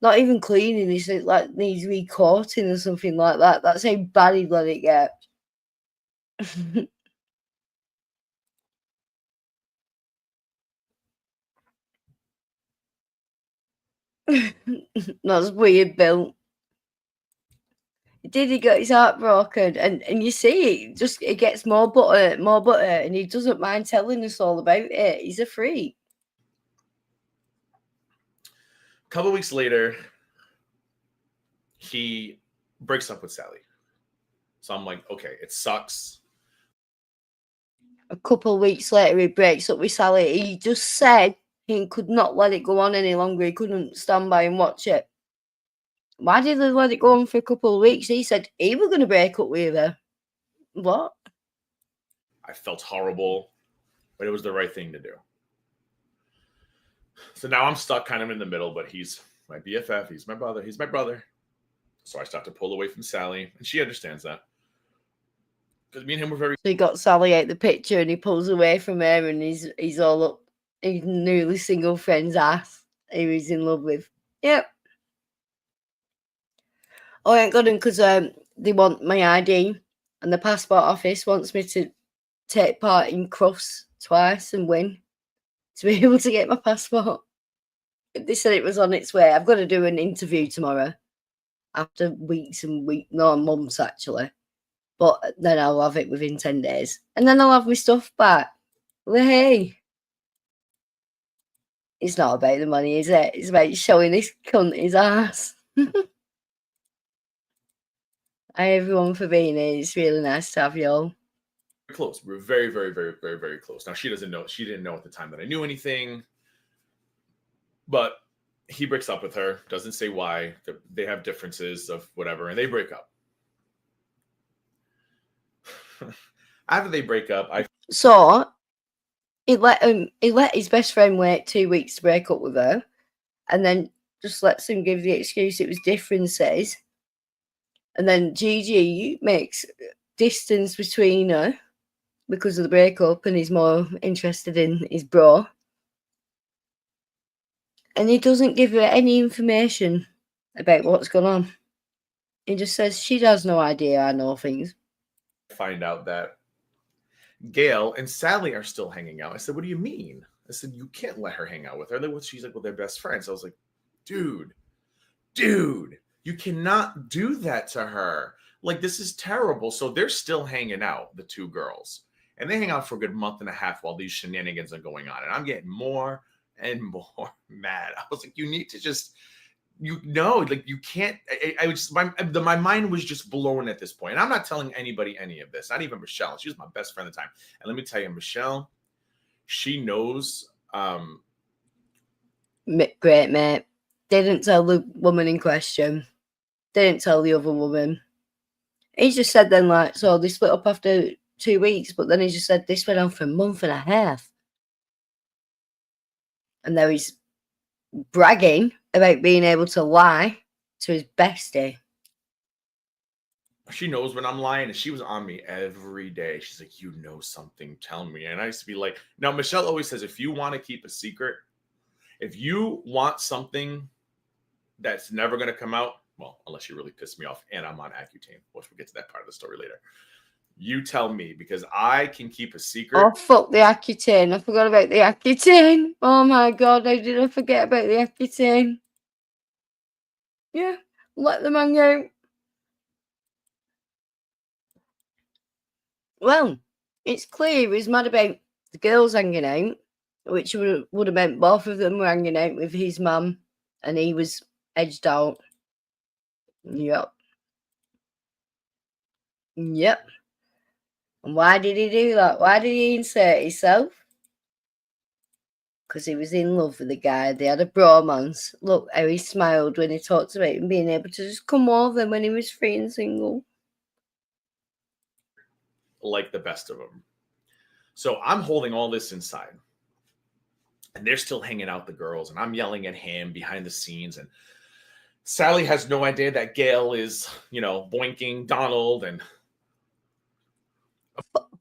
not even cleaning. He said like needs recoating or something like that. That's how bad he let it get." That's weird, Bill. He got his heart broken, and you see it gets more butter, and he doesn't mind telling us all about it. He's a freak. A couple weeks later, he breaks up with Sally. So I'm like, okay, it sucks. A couple of weeks later, he breaks up with Sally. He just said he could not let it go on any longer. He couldn't stand by and watch it. Why did they let it go on for a couple of weeks? He said he was going to break up with her. What? I felt horrible, but it was the right thing to do. So now I'm stuck kind of in the middle, but he's my BFF. He's my brother. So I start to pull away from Sally, and she understands that. Because me and him were very... So he got Sally out the picture, and he pulls away from her, and he's all up his newly single friend's ass who he's in love with. Yep. Oh, I ain't got him because they want my ID, and the passport office wants me to take part in Crufts twice and win to be able to get my passport. They said it was on its way. I've got to do an interview tomorrow after months actually. But then I'll have it within 10 days. And then I'll have my stuff back. Well, hey. It's not about the money, is it? It's about showing this cunt his ass. Hi, everyone, for being here. It's really nice to have you all. Close. We were very, very, very, very, very close. Now, she doesn't know. She didn't know at the time that I knew anything. But he breaks up with her. Doesn't say why. They have differences of whatever. And they break up. After they break up, So he let his best friend wait 2 weeks to break up with her, and then just lets him give the excuse it was differences. And then Gigi makes distance between her because of the breakup, and he's more interested in his bro. And he doesn't give her any information about what's going on. He just says she has no idea I know things. find out that Gail and Sally are still hanging out. I said, what do you mean? I said, you can't let her hang out with her. She's like, well, they're best friends. I was like, dude, you cannot do that to her. Like, this is terrible. So they're still hanging out, the two girls. And they hang out for a good month and a half while these shenanigans are going on. And I'm getting more and more mad. I was like, you need to just... you can't. My mind was just blown at this point. And I'm not telling anybody any of this, not even Michelle. She was my best friend at the time. And let me tell you, Michelle, she knows. Great, mate. They didn't tell the woman in question. They didn't tell the other woman. He just said then, like, so they split up after 2 weeks, but then he just said this went on for a month and a half. And now he's bragging about being able to lie to his bestie. She knows when I'm lying, and she was on me every day. She's like, you know something, tell me. And I used to be like, now, Michelle always says, if you want to keep a secret, if you want something that's never going to come out, well, unless you really piss me off and I'm on Accutane, which we'll get to that part of the story later. You tell me, because I can keep a secret. Oh, fuck the Accutane. I forgot about the Accutane. Oh, my God. How did I forget about the Accutane? Yeah, let the man go. Well, it's clear he was mad about the girls hanging out, which would have meant both of them were hanging out with his mum, and he was edged out. Yep. And why did he do that? Why did he insert himself? Because he was in love with the guy. They had a bromance. Look how he smiled when he talked about him being able to just come over when he was free and single. Like the best of them. So I'm holding all this inside. And they're still hanging out, the girls. And I'm yelling at him behind the scenes. And Sally has no idea that Gail is, boinking Donald and...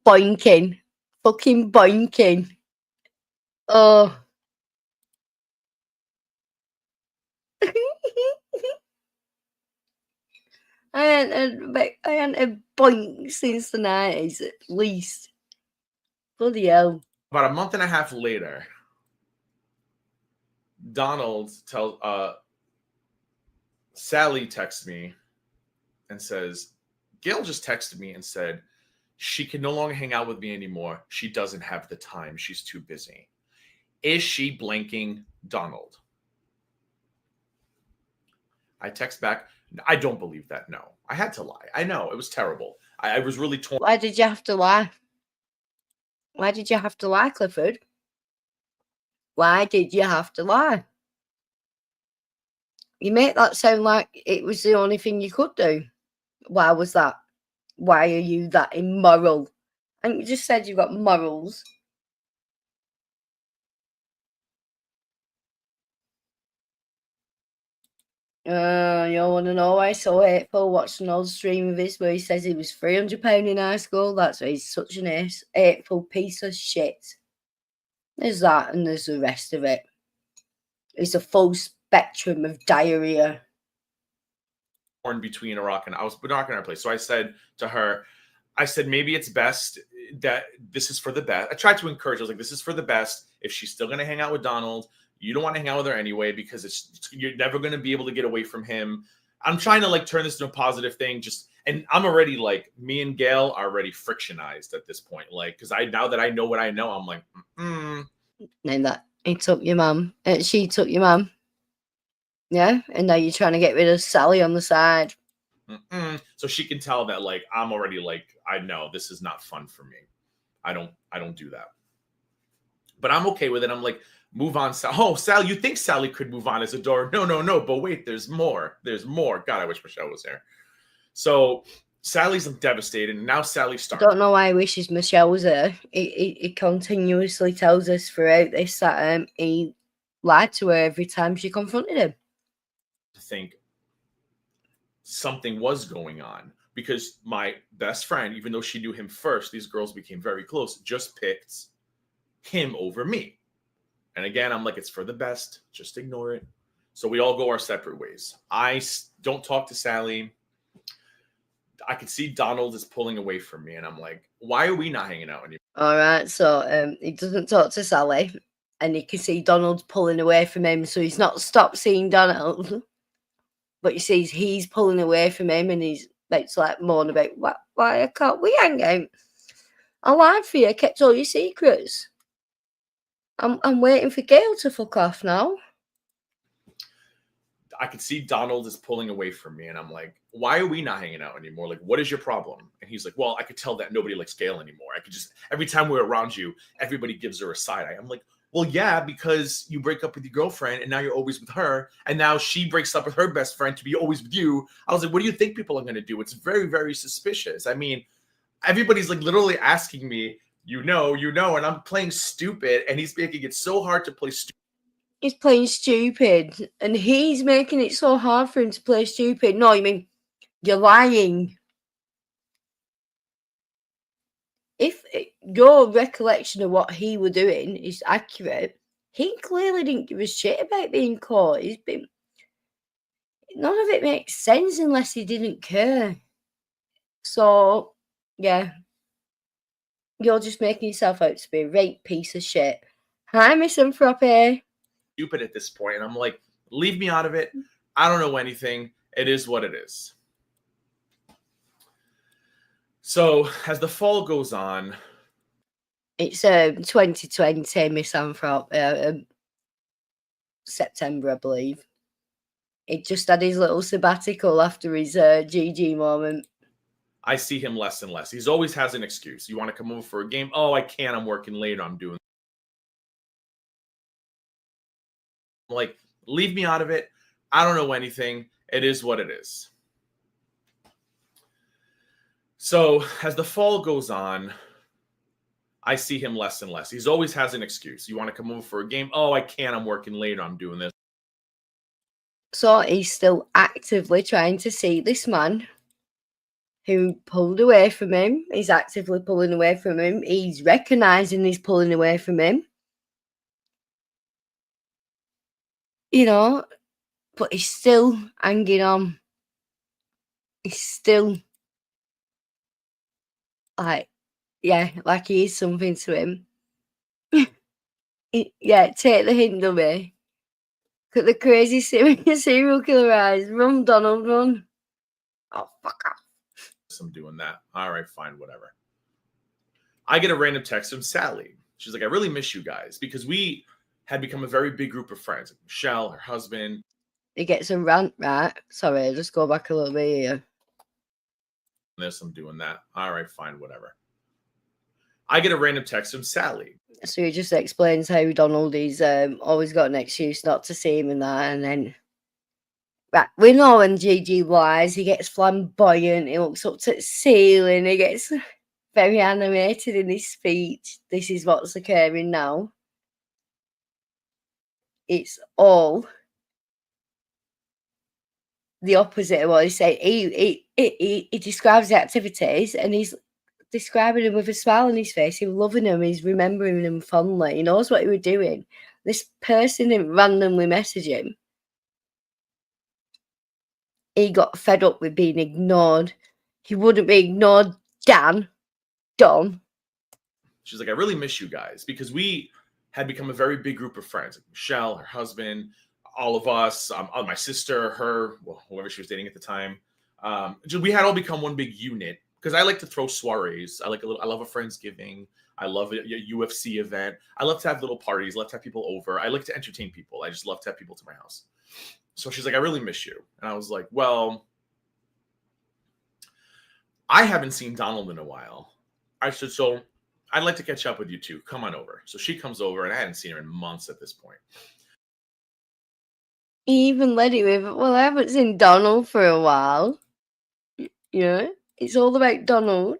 Boinking. Fucking boinking. Oh. I hadn't a boink since the 90s, at least. Bloody hell. About a month and a half later, Donald Sally texts me and says, Gail just texted me and said she can no longer hang out with me anymore. She doesn't have the time. She's too busy. Is she blanking Donald? I text back, I don't believe that. No, I had to lie. I know it was terrible. I was really torn. Why did you have to lie? Why did you have to lie, Clifford? Why did you have to lie? You make that sound like it was the only thing you could do. Why was that? Why are you that immoral? And you just said you've got morals. You want to know why he's so hateful? Watched an old stream of his where he says he was £300 in high school. That's why he's such an hateful piece of shit. There's that and there's the rest of it. It's a full spectrum of diarrhea. Between a rock and a place. So I said to her, maybe it's best that this is for the best. I tried to encourage. I was like, this is for the best. If she's still going to hang out with Donald, you don't want to hang out with her anyway because you're never going to be able to get away from him. I'm trying to turn this into a positive thing. And I'm already me and Gail are already frictionized at this point. Because now that I know what I know, I'm like, And that he took your mum. She took your mum. Yeah, and now you're trying to get rid of Sally on the side. So she can tell that I'm already I know this is not fun for me. I don't do that. But I'm okay with it. I'm like, move on, Sal. Oh, Sal, you think Sally could move on as a daughter? No. But wait, there's more. There's more. God, I wish Michelle was here. So Sally's devastated, and now Sally starts. I don't know why he wishes Michelle was there. He continuously tells us throughout this that he lied to her every time she confronted him. To think something was going on because my best friend, even though she knew him first, these girls became very close, just picked him over me. And again, I'm like, it's for the best. Just ignore it. So we all go our separate ways. I don't talk to Sally. I could see Donald is pulling away from me. And I'm like, why are we not hanging out anymore? All right. So he doesn't talk to Sally. And you can see Donald's pulling away from him. So he's not stopped seeing Donald. But you see he's pulling away from him. And he's moaning about, why can't we hang out? I lied for you. I kept all your secrets. I'm waiting for Gail to fuck off now. I could see Donald is pulling away from me. And I'm like, why are we not hanging out anymore? What is your problem? And he's like, well, I could tell that nobody likes Gail anymore. I could just, every time we're around you, everybody gives her a side eye. I'm like, well, yeah, because you break up with your girlfriend and now you're always with her. And now she breaks up with her best friend to be always with you. I was like, what do you think people are going to do? It's very, very suspicious. I mean, everybody's literally asking me, you know, and I'm playing stupid. And he's making it so hard to play stupid. He's playing stupid, and he's making it so hard for him to play stupid. No, you mean you're lying. If your recollection of what he was doing is accurate, he clearly didn't give a shit about being caught. None of it makes sense unless he didn't care. So, yeah. You're just making yourself out to be a right piece of shit. Hi, Misanthropy. Stupid at this point, and I'm like, leave me out of it. I don't know anything. It is what it is. So as the fall goes on, it's 2020 Misanthropy, September, I believe. He just had his little sabbatical after his GG moment. I see him less and less. He's always has an excuse. You want to come over for a game? Oh, I can't. I'm working late. I'm doing. I'm like, leave me out of it. I don't know anything. It is what it is. So as the fall goes on, I see him less and less. He's always has an excuse. You want to come over for a game? Oh, I can't. I'm working late. I'm doing this. So he's still actively trying to see this man who pulled away from him. He's actively pulling away from him. He's recognizing he's pulling away from him. You know, but he's still hanging on. He's still like he is something to him. Yeah, take the hint, dummy. Look at the crazy serial killer eyes. Run, Donald, run. Oh, fuck off. I'm doing that. All right, fine, whatever. I get a random text from Sally. She's like, I really miss you guys because we had become a very big group of friends. Like Michelle, her husband. He gets a rant, right? Sorry, just go back a little bit here. This, I'm doing that. All right, fine, whatever. I get a random text from Sally. So he just explains how Donald is always got an excuse not to see him and that, and then right, we know when Gigi lies, he gets flamboyant, he looks up to the ceiling, he gets very animated in his speech. This is what's occurring now. It's all the opposite of what he said. He describes the activities and he's describing them with a smile on his face. He's loving them. He's remembering them fondly. He knows what he was doing. This person didn't randomly message him. He got fed up with being ignored. He wouldn't be ignored, Dan. Dom. She's like, I really miss you guys because we had become a very big group of friends. Like Michelle, her husband, all of us, my sister, her, well, whoever she was dating at the time. We had all become one big unit because I like to throw soirees. I love a Friendsgiving. I love a UFC event. I love to have little parties. I love to have people over. I like to entertain people. I just love to have people to my house. So she's like, I really miss you. And I was like, well, I haven't seen Donald in a while. I said, so I'd like to catch up with you two. Come on over. So she comes over, and I hadn't seen her in months at this point. He even led it with, well, I haven't seen Donald for a while. Yeah, it's all about Donald.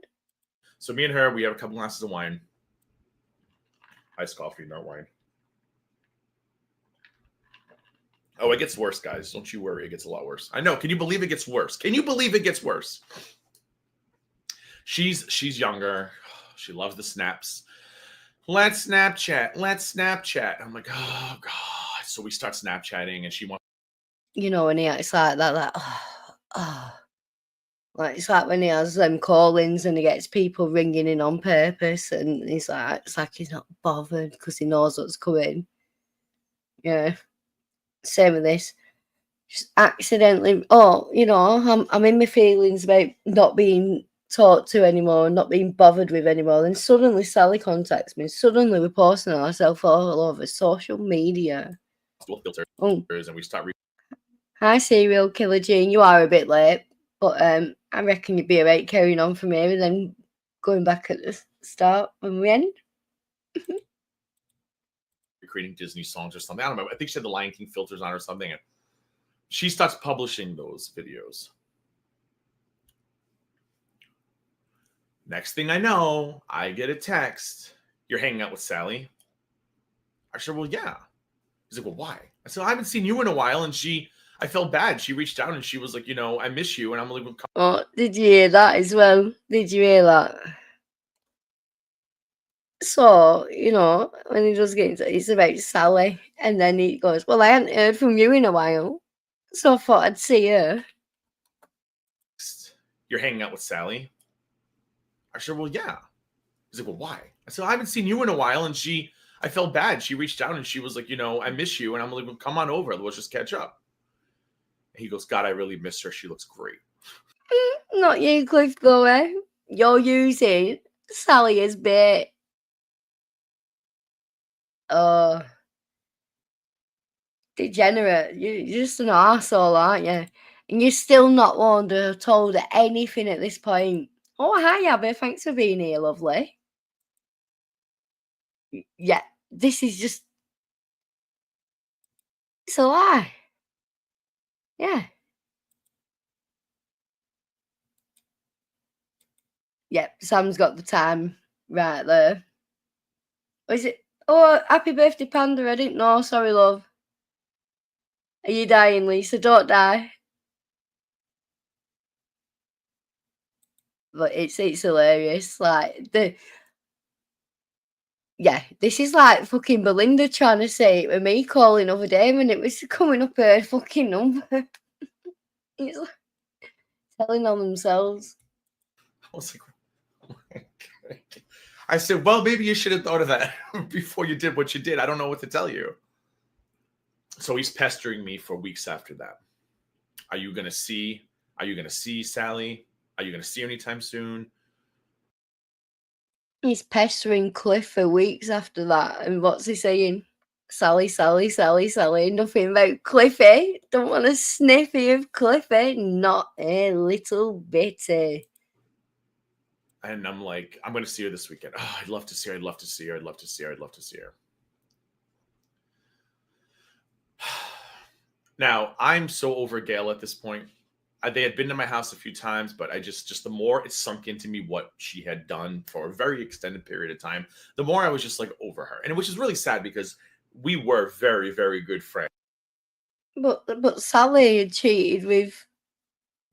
So me and her, we have a couple glasses of wine. Iced coffee, not wine. Oh, it gets worse, guys. Don't you worry. It gets a lot worse. I know. Can you believe it gets worse? Can you believe it gets worse? She's younger. She loves the snaps. Let's Snapchat. Let's Snapchat. I'm like, oh, God. So we start Snapchatting, and she wants. You know, when he acts like that, like it's like when he has them call-ins and he gets people ringing in on purpose, and he's like, it's like he's not bothered because he knows what's coming. Yeah. Same with this. Just accidentally, I'm in my feelings about not being talked to anymore, not being bothered with anymore. Then suddenly Sally contacts me. Suddenly we're posting ourselves all over social media. Filters, and we start. Hi, serial killer Jean. You are a bit late, but I reckon you'd be alright carrying on from here and then going back at the start when we end. Creating Disney songs or something. I don't know. I think she had the Lion King filters on or something. And she starts publishing those videos. Next thing I know, I get a text. You're hanging out with Sally? I said, well, yeah. He's like, well, why? I said, I haven't seen you in a while. And I felt bad. She reached out and she was like, I miss you. And I'm like, oh, did you hear that as well? Did you hear that? So, when he does get into it, it's about Sally. And then he goes, well, I hadn't heard from you in a while. So I thought I'd see her. You're hanging out with Sally? I said, well, yeah. He's like, well, why? I said, I haven't seen you in a while. And I felt bad. She reached out and she was like, I miss you. And I'm like, well, come on over. Let's just catch up. And he goes, God, I really miss her. She looks great. Not you, Cliff, though, eh? You're using Sally as bait. Degenerate. You're just an arsehole, aren't you? And you're still not warned or told anything at this point. Oh, hi, Abby. Thanks for being here, lovely. Yeah, this is just... It's a lie. Yeah. Yep, Sam's got the time right there. Is it? Oh, happy birthday, Panda. I didn't know. Sorry, love. Are you dying, Lisa? Don't die. But it's hilarious. Like, this is like fucking Belinda trying to say it with me calling other day when it was coming up her fucking number. It's like telling on themselves. I was like, I said, well, maybe you should have thought of that before you did what you did. I don't know what to tell you. So he's pestering me for weeks after that. Are you gonna see Sally? Are you gonna see her anytime soon? He's pestering Cliff for weeks after that. And what's he saying? Sally, Sally, Sally, Sally. Nothing about Cliffy. Don't want a sniffy of Cliffy. Not a little bitty. And I'm like, I'm gonna see her this weekend. Oh, I'd love to see her. I'd love to see her. I'd love to see her. I'd love to see her. Now, I'm so over Gail at this point. They had been to my house a few times, but I just the more it sunk into me what she had done for a very extended period of time, the more I was just like over her. And which is really sad because we were very, very good friends. But Sally had cheated with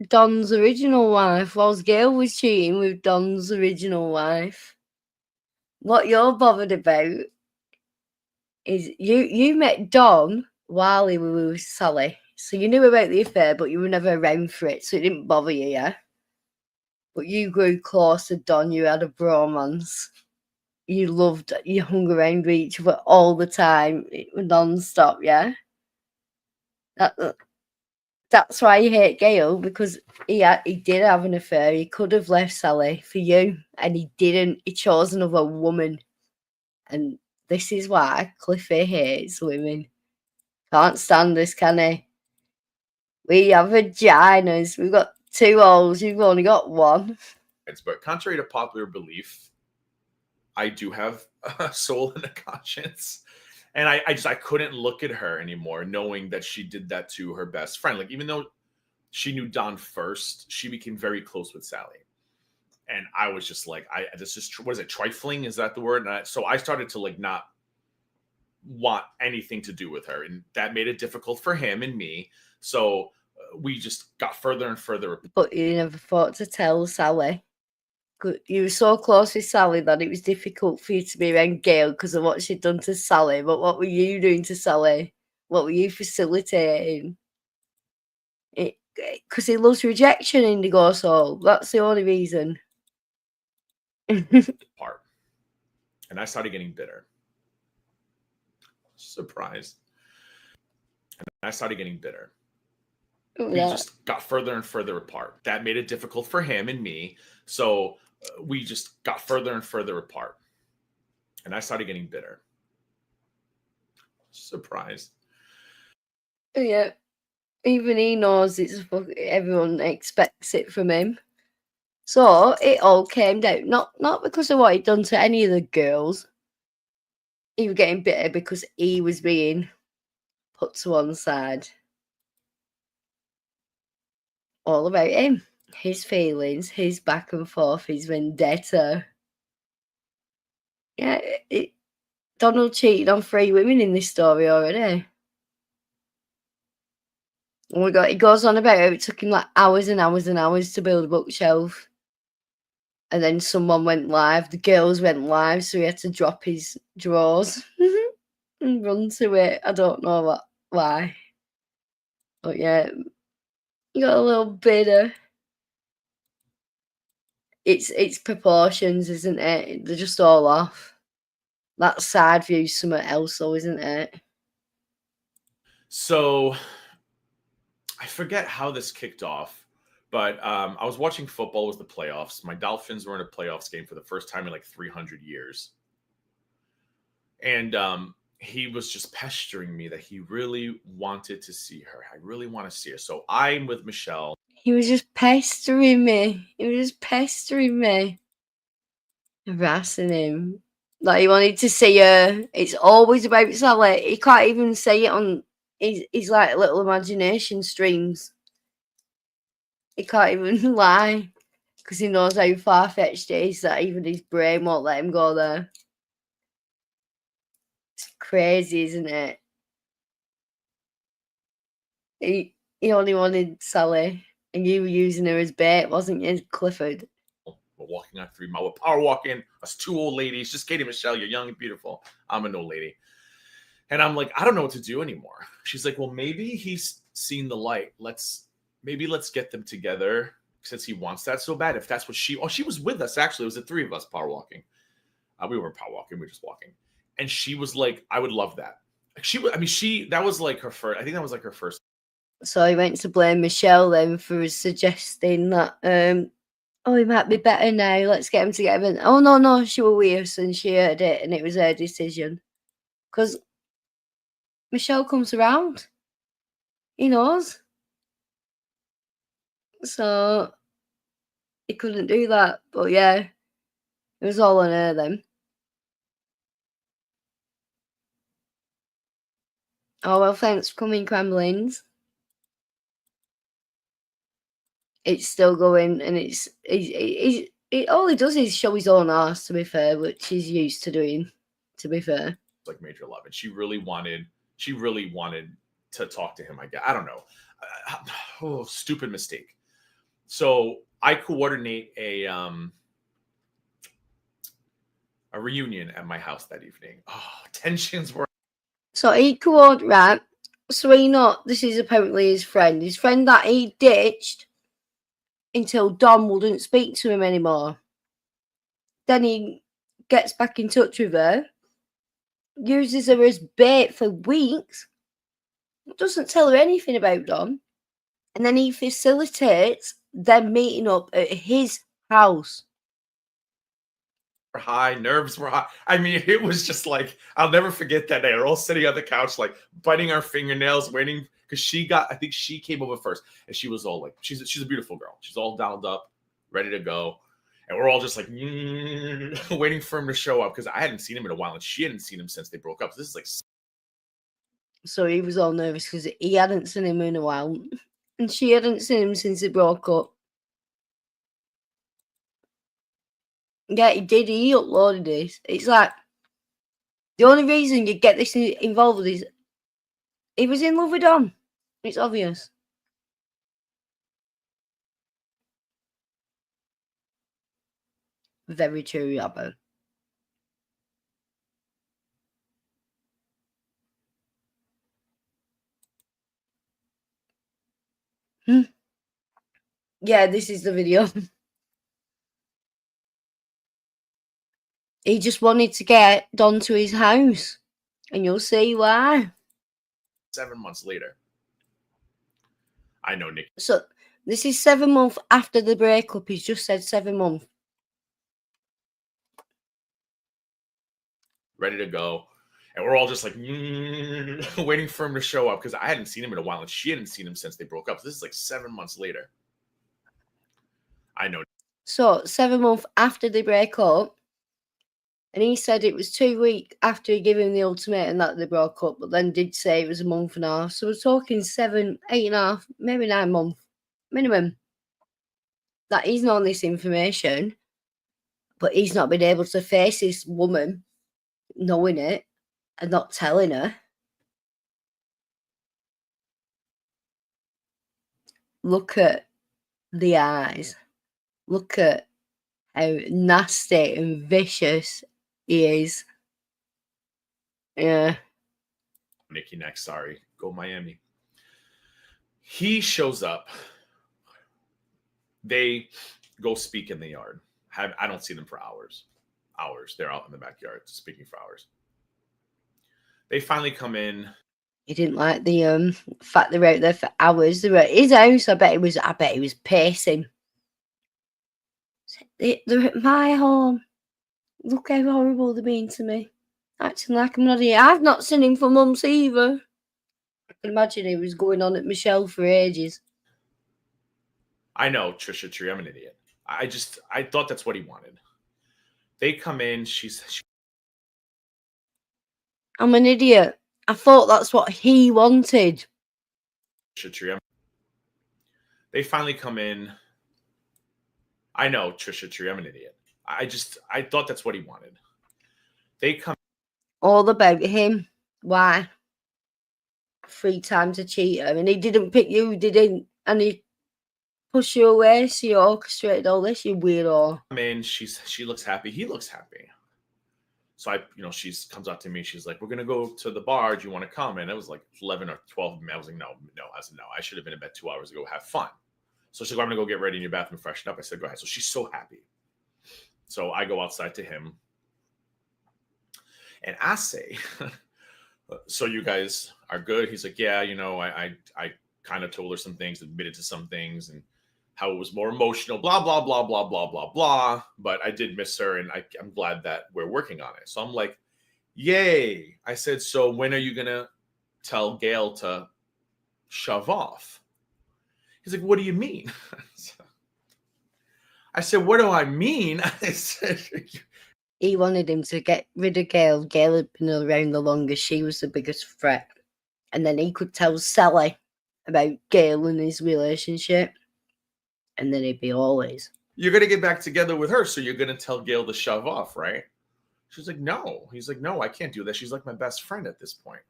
Don's original wife, whilst Gail was cheating with Don's original wife. What you're bothered about is you met Don while he was with Sally. So you knew about the affair, but you were never around for it, so it didn't bother you, yeah? But you grew close to Don, you had a bromance. You hung around with each other all the time, non-stop, yeah? That's why you hate Gail, because he did have an affair. He could have left Sally for you, and he didn't. He chose another woman. And this is why Cliffy hates women. Can't stand this, can he? We have vaginas. We've got 2 holes. You've only got 1. But contrary to popular belief, I do have a soul and a conscience. And I couldn't look at her anymore, knowing that she did that to her best friend. Like, even though she knew Don first, she became very close with Sally. And I was just like, this is, what is it, trifling? Is that the word? So I started to like not want anything to do with her. And that made it difficult for him and me. So we just got further and further. But you never thought to tell Sally. You were so close with Sally that it was difficult for you to be around Gail because of what she'd done to Sally. But what were you doing to Sally? What were you facilitating? Because he loves rejection, Indigo Soul. That's the only reason. Part. And I started getting bitter. Surprise. And I started getting bitter. We just got further and further apart. That made it difficult for him and me. So we just got further and further apart. And I started getting bitter. Surprise. Yeah. Even he knows everyone expects it from him. So it all came down, not because of what he'd done to any of the girls. He was getting bitter because he was being put to one side. All about him, his feelings, his back and forth, his vendetta. Yeah, Donald cheated on 3 women in this story already. Oh my God, he goes on about how it took him like hours and hours and hours to build a bookshelf. And then someone went live, the girls went live, so he had to drop his drawers and run to it. I don't know why. But yeah, you got a little bitter. It's proportions, isn't it? They're just all off. That side view's something else, though, isn't it? So I forget how this kicked off, but I was watching football. It was the playoffs. My Dolphins were in a playoffs game for the first time in like 300 years. And he was just pestering me that he really wanted to see her. I really want to see her. So I'm with Michelle. He was just pestering me. Harassing him. Like he wanted to see her. It's always about Sally. He can't even say it on his like little imagination streams. He can't even lie because he knows how far-fetched it is that even his brain won't let him go there. It's crazy, isn't it? He only wanted Sally, and you were using her as bait, wasn't you, Clifford? We're walking on 3 mile. We're power walking. Us 2 old ladies. Just Katie, Michelle, you're young and beautiful. I'm an old lady. And I'm like, I don't know what to do anymore. She's like, well, maybe he's seen the light. Let's get them together since he wants that so bad. If that's what she was with us, actually. It was the 3 of us power walking. We weren't power walking. We were just walking. And she was like, I would love that. That was like her first. I think that was like her first. So he went to blame Michelle then for suggesting that, oh, he might be better now. Let's get him together. And, oh, no, she was worse and she heard it and it was her decision. Because Michelle comes around. He knows. So he couldn't do that. But yeah, it was all on her then. Oh, well, thanks for coming, Cramblings. It's still going, and all he does is show his own ass, to be fair, which he's used to doing, to be fair. Like major love, and she really wanted to talk to him. I guess. I don't know. Oh, stupid mistake. So I coordinate a reunion at my house that evening. Oh, tensions were. So he coordinated, right? So this is apparently his friend that he ditched until Dom wouldn't speak to him anymore. Then he gets back in touch with her, uses her as bait for weeks, doesn't tell her anything about Dom, and then he facilitates them meeting up at his house. High, nerves were high. I mean, it was just like, I'll never forget that day. We're all sitting on the couch, like biting our fingernails, waiting because I think she came over first, and she was all like, she's a beautiful girl. She's all dolled up, ready to go, and we're all just like waiting for him to show up because I hadn't seen him in a while, and she hadn't seen him since they broke up. So this is like, so he was all nervous because he hadn't seen him in a while, and she hadn't seen him since they broke up. Yeah, he did. He uploaded this. It's like the only reason you get this involved is he was in love with Dom. It's obvious. Very true, Yabba. Yeah, this is the video. He just wanted to get Don to his house, and you'll see why. 7 months later. I know, Nick. So this is 7 months after the breakup. He's just said 7 months. Ready to go. And we're all just like waiting for him to show up because I hadn't seen him in a while, and she hadn't seen him since they broke up. So this is like 7 months later. I know. So 7 months after they break up, and he said it was 2 weeks after he gave him the ultimatum that they broke up, but then did say it was a month and a half. So we're talking 7, 8.5, maybe 9 months minimum that he's known this information, but he's not been able to face this woman knowing it and not telling her. Look at the eyes. Look at how nasty and vicious he is. Yeah. Nikki next, sorry. Go Miami. He shows up. They go speak in the yard. I don't see them for hours. They're out in the backyard speaking for hours. They finally come in. He didn't like the fact they were out there for hours. They were at his house. I bet he was pacing. They're at my home. Look how horrible they're being to me. Acting like I'm not here. I've not seen him for months either. I can imagine he was going on at Michelle for ages. I know, Trisha Tree, I'm an idiot. I thought that's what he wanted. They come in, I'm an idiot. I thought that's what he wanted. Trisha Tree, they finally come in. I know, Trisha Tree, I'm an idiot. I thought that's what he wanted. They come. All about him. Why? 3 times a cheater. And he didn't pick you, didn't. And he pushed you away, so you orchestrated all this, you weirdo. I mean, she looks happy. He looks happy. So she comes up to me. She's like, we're going to go to the bar. Do you want to come? And it was like 11 or 12. I was like, no. I said, no, I should have been in bed 2 hours ago. Have fun. So she's like, I'm going to go get ready in your bathroom, freshen up. I said, go ahead. So she's so happy. So I go outside to him. And I say, So you guys are good? He's like, yeah, I kind of told her some things, admitted to some things, and how it was more emotional, blah, blah, blah, blah, blah, blah, blah. But I did miss her, and I'm glad that we're working on it. So I'm like, yay. I said, so when are you going to tell Gail to shove off? He's like, what do you mean? I said, what do I mean? I said, He wanted him to get rid of Gail. Gail had been around the longest. She was the biggest threat. And then he could tell Sally about Gail and his relationship. And then he'd be always. you're going to get back together with her, so you're going to tell Gail to shove off, right? She's like, no. He's like, no, I can't do that. She's like my best friend at this point.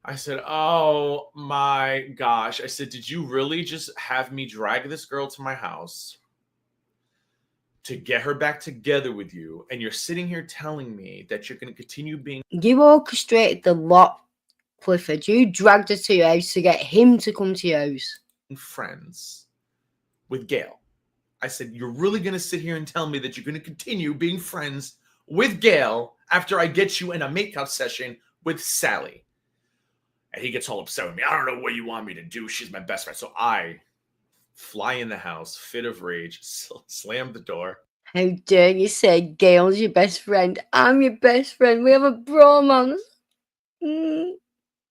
I said, oh my gosh. I said, did you really just have me drag this girl to my house to get her back together with you? And you're sitting here telling me that you're going to continue being You orchestrated the lot, Clifford. You dragged her to your house to get him to come to your house. friends with Gail. I said, you're really going to sit here and tell me that you're going to continue being friends with Gail after I get you in a makeup session with Sally? And he gets all upset with me. I don't know what you want me to do. She's my best friend. So I fly in the house, fit of rage, slam the door. How dare you say Gail's your best friend? I'm your best friend. We have a bromance. You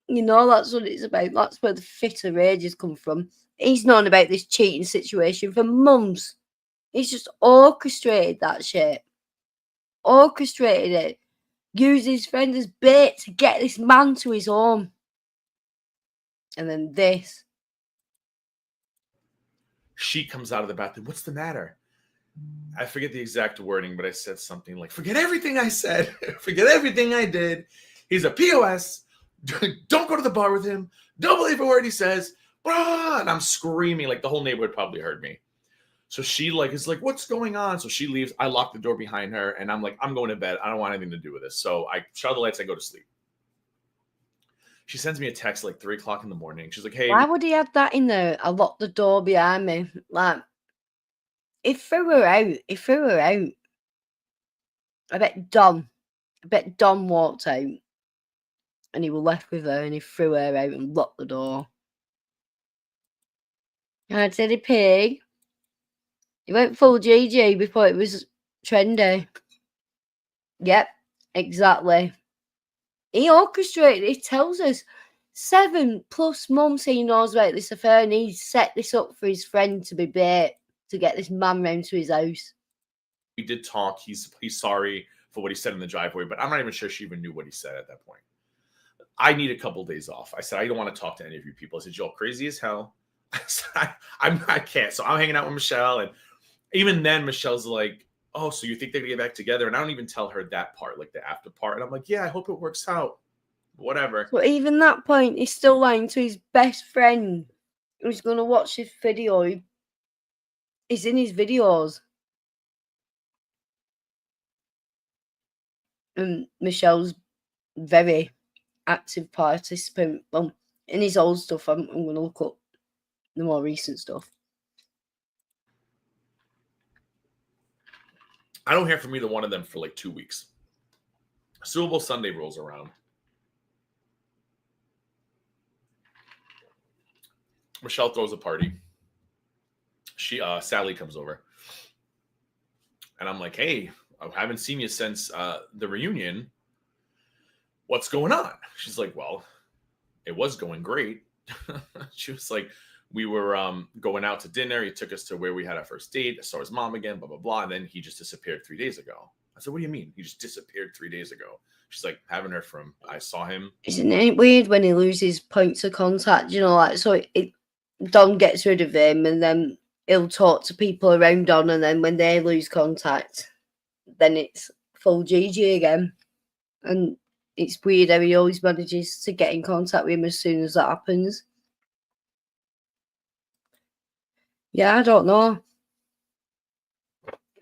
know, that's what it's about. That's where the fit of rage has come from. He's known about this cheating situation for months. He's just orchestrated that shit. Orchestrated it. Used his friend as bait to get this man to his home. And then this. She comes out of the bathroom. What's the matter? I forget the exact wording, but I said something like, forget everything I said. Forget everything I did. He's a POS. Don't go to the bar with him. Don't believe a word he says. Blah! And I'm screaming like the whole neighborhood probably heard me. So she is like, what's going on? So she leaves. I lock the door behind her, and I'm like, I'm going to bed. I don't want anything to do with this. So I shut the lights. I go to sleep. She sends me a text like 3 o'clock in the morning. She's like, hey. Why would he have that in there? I locked the door behind me. Like, he threw her out. He threw her out. I bet Don walked out. And he was left with her, and he threw her out and locked the door. I said, he pig. He went full GG before it was trendy. Yep, exactly. He orchestrated. He tells us 7+ months he knows about this affair, and he set this up for his friend to be bait to get this man round to his house. We did talk. He's sorry for what he said in the driveway, but I'm not even sure she even knew what he said at that point. I need a couple days off. I said, I don't want to talk to any of you people. I said, y'all crazy as hell. I said, I can't. So I'm hanging out with Michelle. And even then, Michelle's like, oh, so you think they're going to get back together? And I don't even tell her that part, like the after part. And I'm like, yeah, I hope it works out. Whatever. But even that point, he's still lying to his best friend who's going to watch this video. He's in his videos. And Michelle's very active participant. Well, in his old stuff, I'm going to look up the more recent stuff. I don't hear from either one of them for like 2 weeks. Super Bowl Sunday rolls around. Michelle throws a party. Sally comes over. And I'm like, hey, I haven't seen you since the reunion. What's going on? She's like, well, it was going great. She was like, we were going out to dinner. He took us to where we had our first date. I saw his mom again, blah, blah, blah. And then he just disappeared 3 days ago. I said, what do you mean? He just disappeared 3 days ago. She's like, haven't heard from him. I saw him. Isn't it weird when he loses points of contact? You know, like, so Don gets rid of him, and then he'll talk to people around Don, and then when they lose contact, then it's full GG again. And it's weird how he always manages to get in contact with him as soon as that happens. Yeah, I don't know.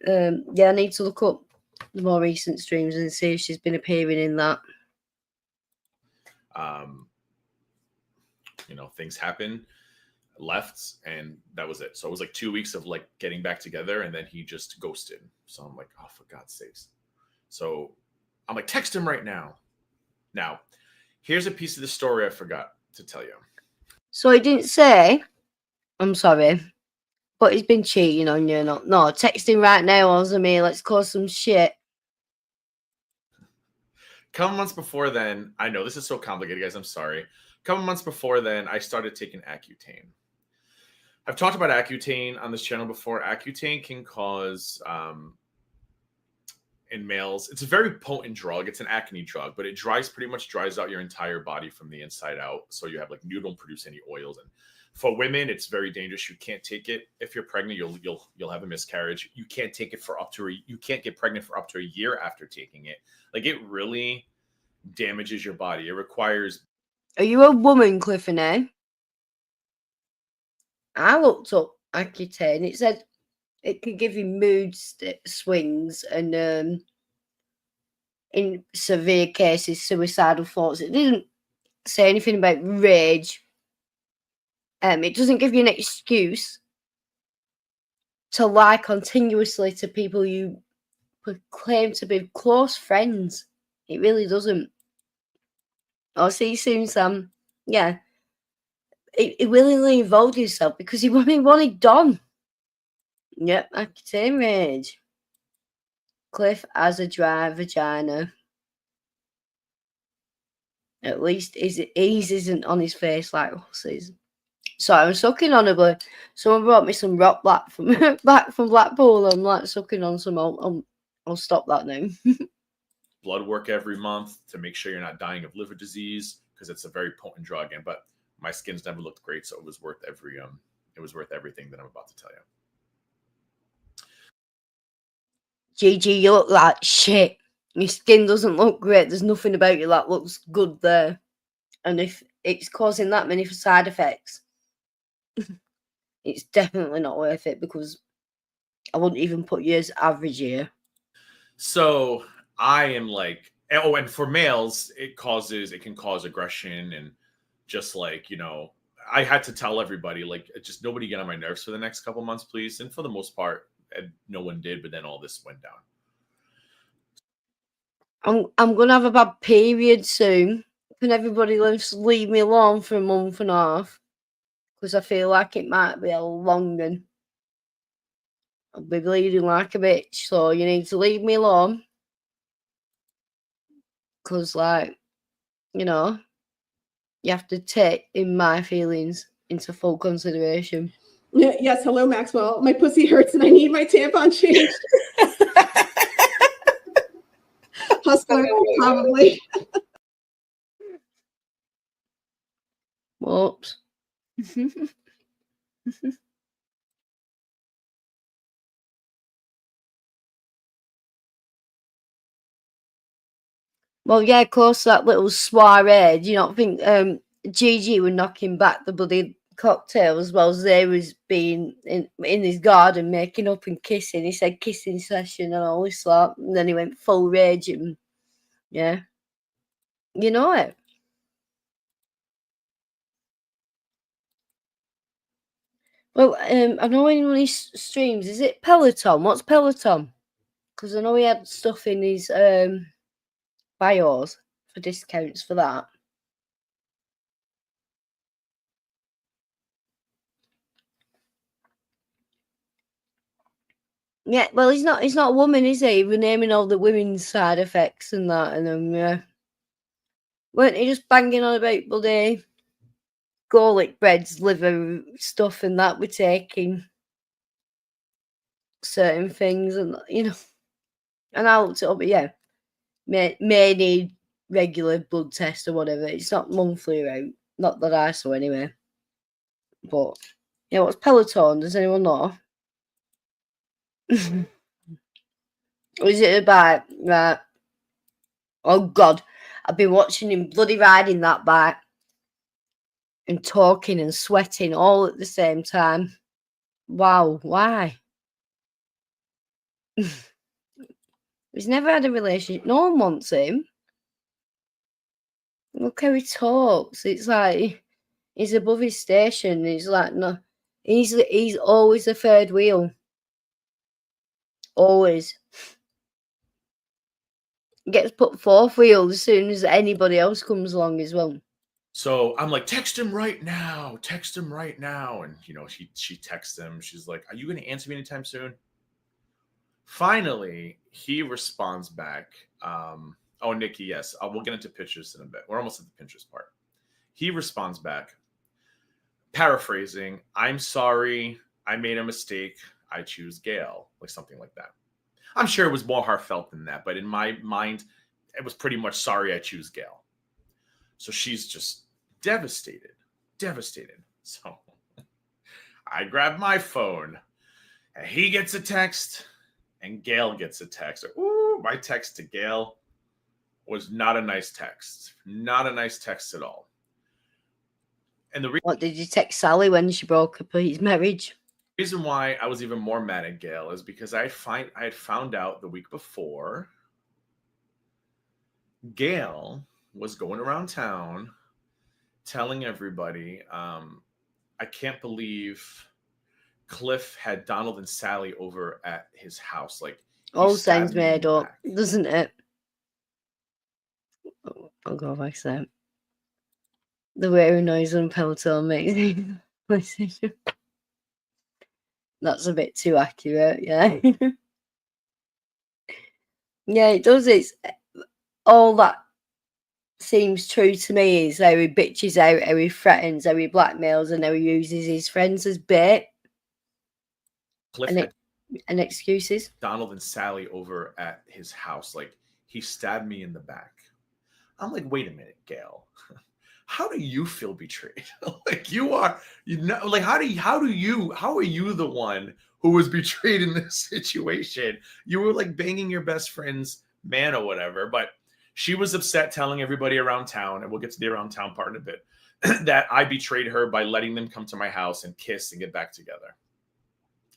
Yeah, I need to look up the more recent streams and see if she's been appearing in that. Things happen, left, and that was it. So it was like 2 weeks of like getting back together, and then he just ghosted. So I'm like, oh, for God's sakes. So I'm like, text him right now. Now, here's a piece of the story I forgot to tell you. So he didn't say, I'm sorry, but he's been cheating on you. No, texting right now, Ozzy, let's cause some shit. Couple months before then, I know this is so complicated, guys. I'm sorry. Couple months before then, I started taking Accutane. I've talked about Accutane on this channel before. Accutane can cause, in males, it's a very potent drug. It's an acne drug, but it pretty much dries out your entire body from the inside out. So you have you don't produce any oils. And for women, it's very dangerous. You can't take it if you're pregnant. You'll have a miscarriage. You can't take it you can't get pregnant for up to a year after taking it. Like, it really damages your body. It requires. Are you a woman, Cliffanny? I looked up Accutane. It said it can give you mood swings and, in severe cases, suicidal thoughts. It didn't say anything about rage. It doesn't give you an excuse to lie continuously to people you claim to be close friends. It really doesn't. Oh, see you soon, Sam. Yeah. It willingly involved himself because he wanted Dom. Yep, Accutane rage. Cliff has a dry vagina. At least his isn't on his face like Hussey's. So I'm sucking on a bit. Someone brought me some rock back from Blackpool. I'm like sucking on some. I'll stop that now. Blood work every month to make sure you're not dying of liver disease, because it's a very potent drug. But my skin's never looked great, so it was worth everything that I'm about to tell you. Gigi, you look like shit. Your skin doesn't look great. There's nothing about you that looks good there. And if it's causing that many side effects, it's definitely not worth it, because I wouldn't even put you as average here. So I am like, and for males, it can cause aggression, and just I had to tell everybody, just nobody get on my nerves for the next couple months, please. And for the most part, no one did, but then all this went down. I'm gonna have a bad period soon. Can everybody just leave me alone for a month and a half? Because I feel like it might be a long one. I'll be bleeding like a bitch, so you need to leave me alone. Because, you have to take in my feelings into full consideration. Yes, hello, Maxwell. My pussy hurts and I need my tampon changed. Hustler, probably. Whoops. Well, yeah, of course, that little soiree. Do you not think Gigi were knocking back the bloody cocktail as well as they was being in his garden making up and kissing? He said kissing session and all this lot, and then he went full rage and yeah, you know it. Well, I know anyone he streams. Is it Peloton? What's Peloton? Because I know he had stuff in his bios for discounts for that. Yeah, well, he's not a woman, is he? We're naming all the women's side effects and that, and yeah. Weren't he just banging on about bloody garlic breads, liver stuff, and that we're taking certain things, and and I looked it up, but yeah, may need regular blood test or whatever. It's not monthly out, not that I saw anyway. But yeah, what's Peloton? Does anyone know? Or is it about right? Oh God, I've been watching him bloody riding that bike and talking and sweating all at the same time. Wow, why? He's never had a relationship. No one wants him. Look how he talks. It's like he's above his station. He's like, no, he's always the third wheel. Always. Gets put fourth wheel as soon as anybody else comes along as well. So I'm like, text him right now. Text him right now. And, you know, she texts him. She's like, are you going to answer me anytime soon? Finally, he responds back. Oh, Nikki, yes. We'll get into pictures in a bit. We're almost at the Pinterest part. He responds back, paraphrasing, I'm sorry. I made a mistake. I choose Gail. Like something like that. I'm sure it was more heartfelt than that. But in my mind, it was pretty much sorry I choose Gail. So she's just devastated. So I grab my phone and he gets a text and Gail gets a text. Ooh, my text to Gail was not a nice text. Not a nice text at all. And what did you text Sally when she broke up his marriage? Reason why I was even more mad at Gail is because I had found out the week before Gail was going around town telling everybody, I can't believe Cliff had Donald and Sally over at his house. Like, all sounds made up, doesn't it? Oh, I'll go back to that. The wearing noise on Peloton makes that's a bit too accurate, yeah. Yeah, it does. It's all that seems true to me is how he bitches out, how he threatens, how he blackmails, and how he uses his friends as bait. Cliff and excuses. Donald and Sally over at his house. Like, he stabbed me in the back. I'm like, wait a minute, Gail. How do you feel betrayed? Like, how are you the one who was betrayed in this situation? You were like banging your best friend's man or whatever, but she was upset telling everybody around town, and we'll get to the around town part in a bit, that I betrayed her by letting them come to my house and kiss and get back together.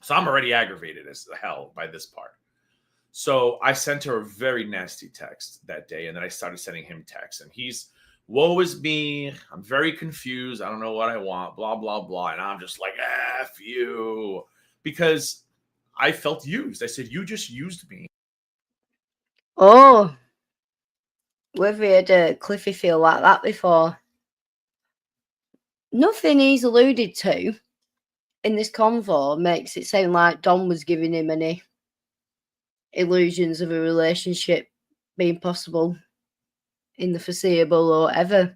So I'm already aggravated as hell by this part. So I sent her a very nasty text that day, and then I started sending him texts, and he's, woe is me. I'm very confused. I don't know what I want, blah, blah, blah. And I'm just like, F you. Because I felt used. I said, you just used me. Oh. We've heard Cliffy feel like that before. Nothing he's alluded to in this convo makes it sound like Don was giving him any illusions of a relationship being possible in the foreseeable or ever.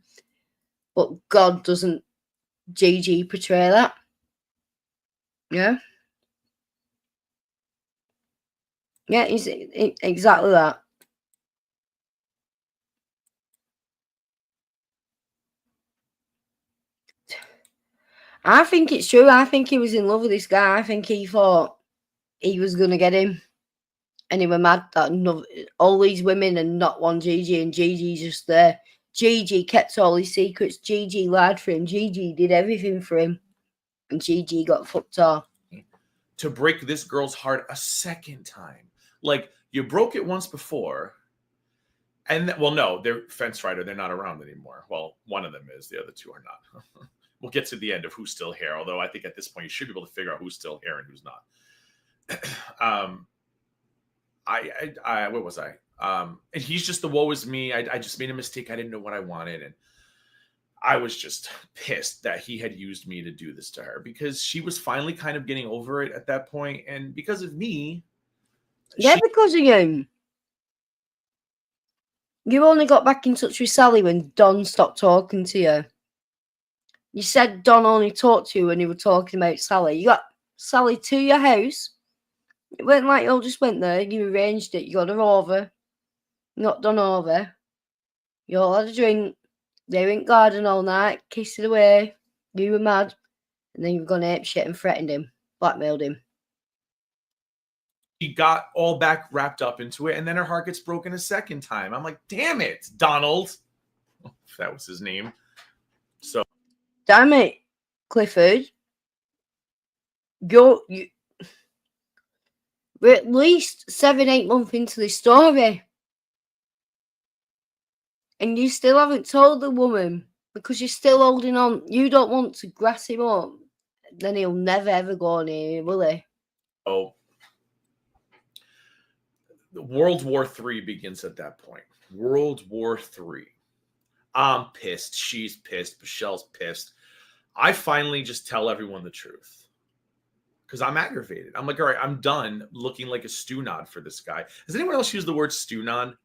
But God doesn't Gigi portray that. Yeah? Yeah, he's exactly that. I think it's true. I think he was in love with this guy. I think he thought he was going to get him. And he was mad that all these women and not one Gigi, and Gigi's just there. Gigi kept all his secrets. Gigi lied for him. Gigi did everything for him. And Gigi got fucked off. To break this girl's heart a second time. Like, you broke it once before. And, well, no, they're fence rider. They're not around anymore. Well, one of them is. The other two are not. We'll get to the end of who's still here. Although I think at this point you should be able to figure out who's still here and who's not. Where was I? And he's just the woe is me. I just made a mistake. I didn't know what I wanted. And I was just pissed that he had used me to do this to her, because she was finally kind of getting over it at that point. And because of me. Yeah, because of you. You only got back in touch with Sally when Don stopped talking to you. You said Don only talked to you when you were talking about Sally. You got Sally to your house. It wasn't like you all just went there. You arranged it. You got her over. Not done over. You all had a drink. They went garden all night. Kissed it away. You were mad. And then you've gone ape shit and threatened him. Blackmailed him. She got all back wrapped up into it. And then her heart gets broken a second time. I'm like, damn it, Donald. If that was his name. So. Damn it, Clifford. We're at least 7-8 months into this story. And you still haven't told the woman because you're still holding on. You don't want to grass him up. Then he'll never ever go near you, will he? Oh. World War III begins at that point. World War III. I'm pissed. She's pissed. Michelle's pissed. I finally just tell everyone the truth because I'm aggravated. I'm like, all right, I'm done looking like a stew nod for this guy. Does anyone else use the word stew nod?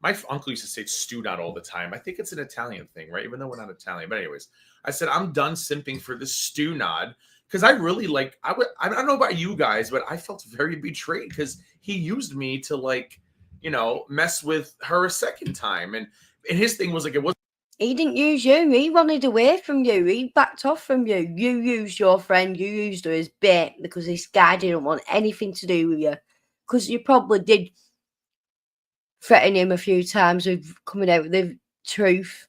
My uncle used to say stew nod all the time. I think it's an Italian thing, right? Even though we're not Italian. But anyways, I said, I'm done simping for this stew nod because I really like, I don't know about you guys, but I felt very betrayed because he used me to like, mess with her a second time. And his thing was like, it was. He didn't use you. He wanted away from you. He backed off from you. You used your friend. You used her as bait because this guy didn't want anything to do with you. Because you probably did threaten him a few times with coming out with the truth.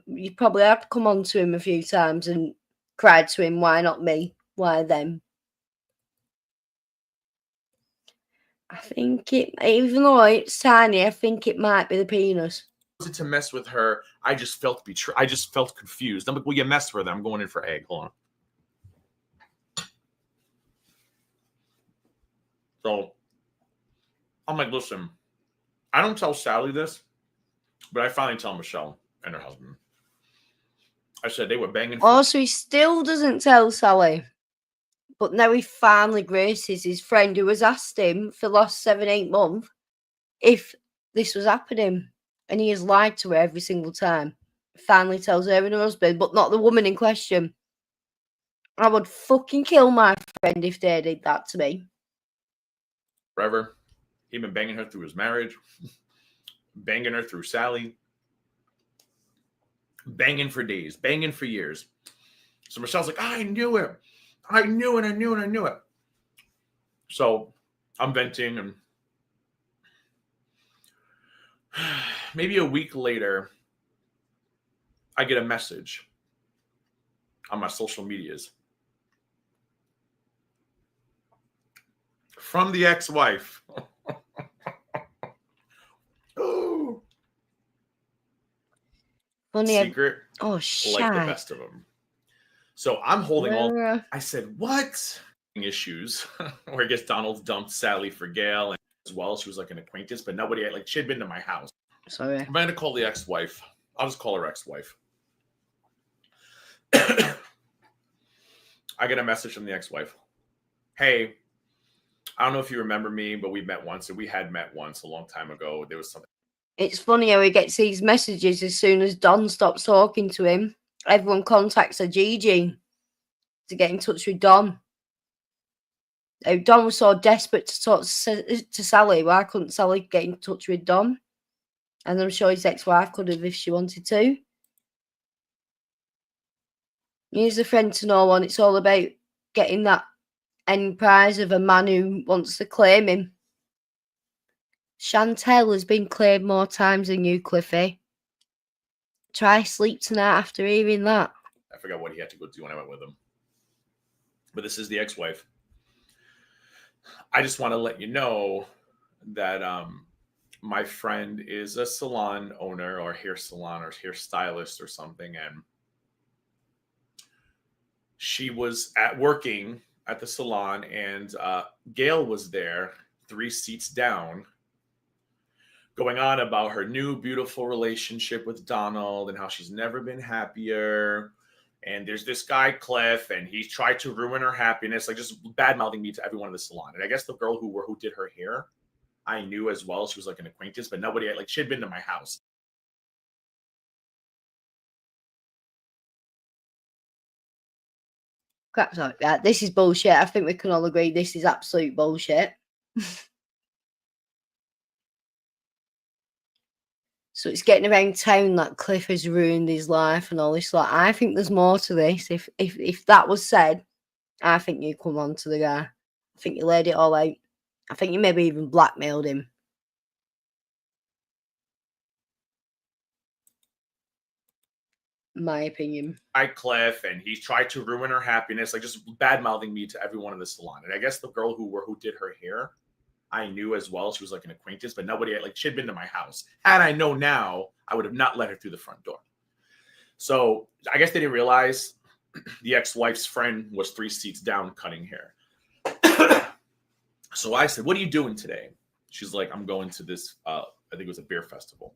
You probably had to come on to him a few times and cried to him, why not me? Why them? I think even though it's tiny, I think it might be the penis. To mess with her, I just felt betrayed. I just felt confused. I'm like, well, you messed with her. I'm going in for egg. Hold on. So I'm like, listen, I don't tell Sally this, but I finally tell Michelle and her husband. I said they were banging. Also, he still doesn't tell Sally. But now he finally graces his friend who has asked him for the last 7-8 months if this was happening. And he has lied to her every single time. Finally tells her and her husband, but not the woman in question. I would fucking kill my friend if they did that to me. Forever. He'd been banging her through his marriage, banging her through Sally, banging for days, banging for years. So Michelle's like, I knew it. I knew it. I knew it. I knew it. So I'm venting, and maybe a week later, I get a message on my social medias from the ex-wife. Oh, Funny. secret. Oh, shit. Like the best of them. So I'm holding all. I said, what? Issues where I guess Donald dumped Sally for Gail, and as well, she was like an acquaintance, but nobody, like, she had been to my house. Sorry. I'm going to call the ex-wife. I'll just call her ex-wife. I get a message from the ex-wife. Hey, I don't know if you remember me, but we met once, and we had met once a long time ago. There was something. It's funny how he gets these messages as soon as Don stops talking to him. Everyone contacts a Gigi to get in touch with Don. Don was so desperate to talk to Sally. Why couldn't Sally get in touch with Don? And I'm sure his ex-wife could have if she wanted to. He's a friend to no one. It's all about getting that end prize of a man who wants to claim him. Chantel has been claimed more times than you, Cliffy. Try sleep tonight after hearing that. I forgot what he had to go do when I went with him. But this is the ex-wife. I just want to let you know that my friend is a salon owner or hair salon or hair stylist or something. And she was working at the salon, and Gail was there 3 seats down, going on about her new beautiful relationship with Donald and how she's never been happier. And there's this guy, Cliff, and he's tried to ruin her happiness, like just bad-mouthing me to everyone in the salon. And I guess the girl who did her hair, I knew as well. She was like an acquaintance, but nobody, like, she had been to my house. Crap like that. This is bullshit. I think we can all agree this is absolute bullshit. So it's getting around town that Cliff has ruined his life and all this. Like, I think there's more to this. If that was said, I think you come on to the guy. I think you laid it all out. I think you maybe even blackmailed him. My opinion. Hi, Cliff, and he's tried to ruin her happiness, like just bad-mouthing me to everyone in the salon. And I guess the girl who did her hair, I knew as well. She was like an acquaintance, but nobody, like, she had been to my house. Had I known now, I would have not let her through the front door. So I guess they didn't realize the ex-wife's friend was 3 seats down cutting hair. So I said, what are you doing today? She's like, I'm going to this, I think it was a beer festival.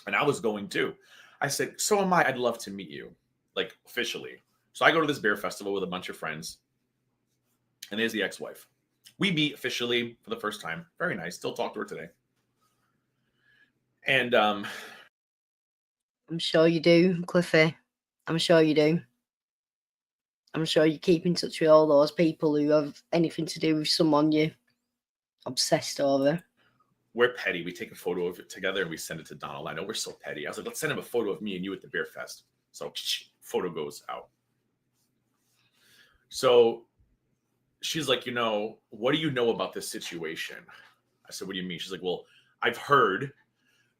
And I was going too. I said, so am I. I'd love to meet you, like officially. So I go to this beer festival with a bunch of friends. And there's the ex-wife. We meet officially for the first time. Very nice. Still talk to her today. And I'm sure you do, Cliffy. I'm sure you do. I'm sure you keep in touch with all those people who have anything to do with someone you're obsessed over. we're petty. We take a photo of it together and we send it to Donald. I know we're so petty. I was like, let's send him a photo of me and you at the beer fest. So photo goes out. So she's like, what do you know about this situation? I said, what do you mean? She's like, well, I've heard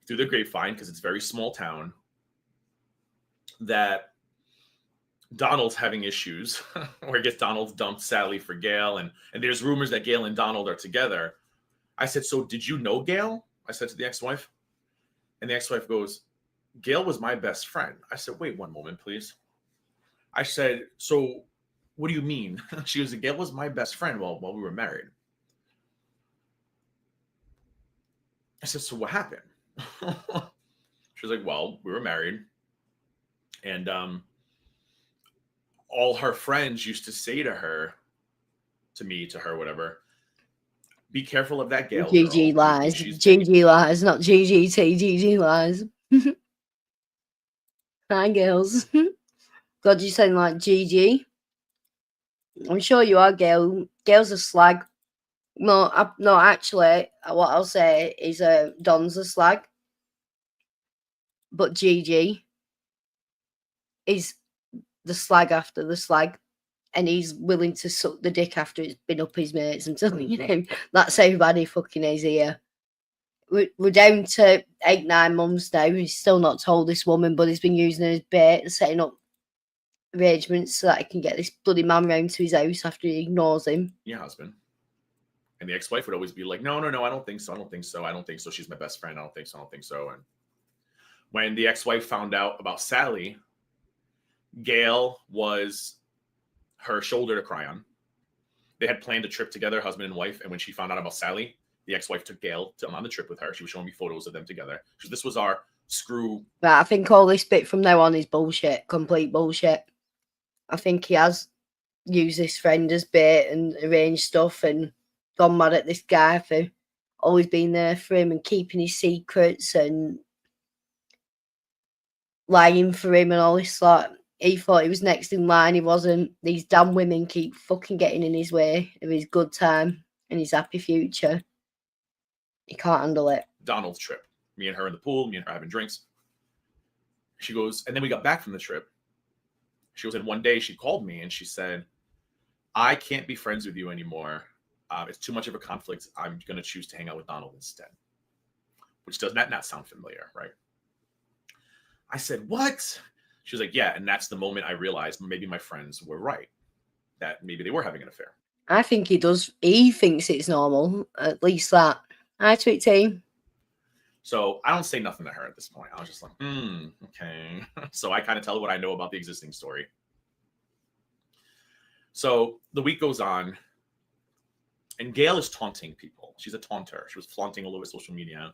through the grapevine, because it's a very small town, that Donald's having issues where I guess Donald dumped Sally for Gail. And there's rumors that Gail and Donald are together. I said, so did you know Gail? I said to the ex-wife. And the ex-wife goes, Gail was my best friend. I said, wait one moment, please. I said, so what do you mean? She goes, Gail was my best friend while we were married. I said, so what happened? She was like, well, we were married. And all her friends used to say to her, whatever, be careful of that Gail GG girl. lies. GG lies, not GGT. GG lies. Hi, girls. God, you sound like GG. I'm sure you are, Gail. Gail's a slag. No, actually, what I'll say is Don's a slag. But GG is the slag after the slag. And he's willing to suck the dick after it's been up his mates. I'm telling you, that's how bad he fucking is here. We're down to 8-9 months now. He's still not told this woman, but he's been using her as bait and setting up arrangements so that he can get this bloody man round to his house after he ignores him. Your husband. And the ex-wife would always be like, no, I don't think so. I don't think so. I don't think so. She's my best friend. I don't think so. I don't think so. And when the ex-wife found out about Sally, Gail was her shoulder to cry on. They had planned a trip together, husband and wife. And when she found out about Sally, the ex-wife took Gail on the trip with her. She was showing me photos of them together. She said, this was our screw. But I think all this bit from now on is bullshit, complete bullshit. I think he has used this friend as bait and arranged stuff and gone mad at this guy for always being there for him and keeping his secrets and lying for him and all this lot. He thought he was next in line. He wasn't. These damn women keep fucking getting in his way of his good time and his happy future. He can't handle it. Donald's trip. Me and her in the pool, me and her having drinks. She goes, and then we got back from the trip. She goes, and one day she called me and she said, I can't be friends with you anymore. It's too much of a conflict. I'm going to choose to hang out with Donald instead. Which does not sound familiar, right? I said, what? She was like, yeah. And that's the moment I realized maybe my friends were right. That maybe they were having an affair. I think he does. He thinks it's normal. At least that. Hi, Tweet Team. So I don't say nothing to her at this point. I was just like, okay. So I kind of tell her what I know about the existing story. So the week goes on. And Gail is taunting people. She's a taunter. She was flaunting all over social media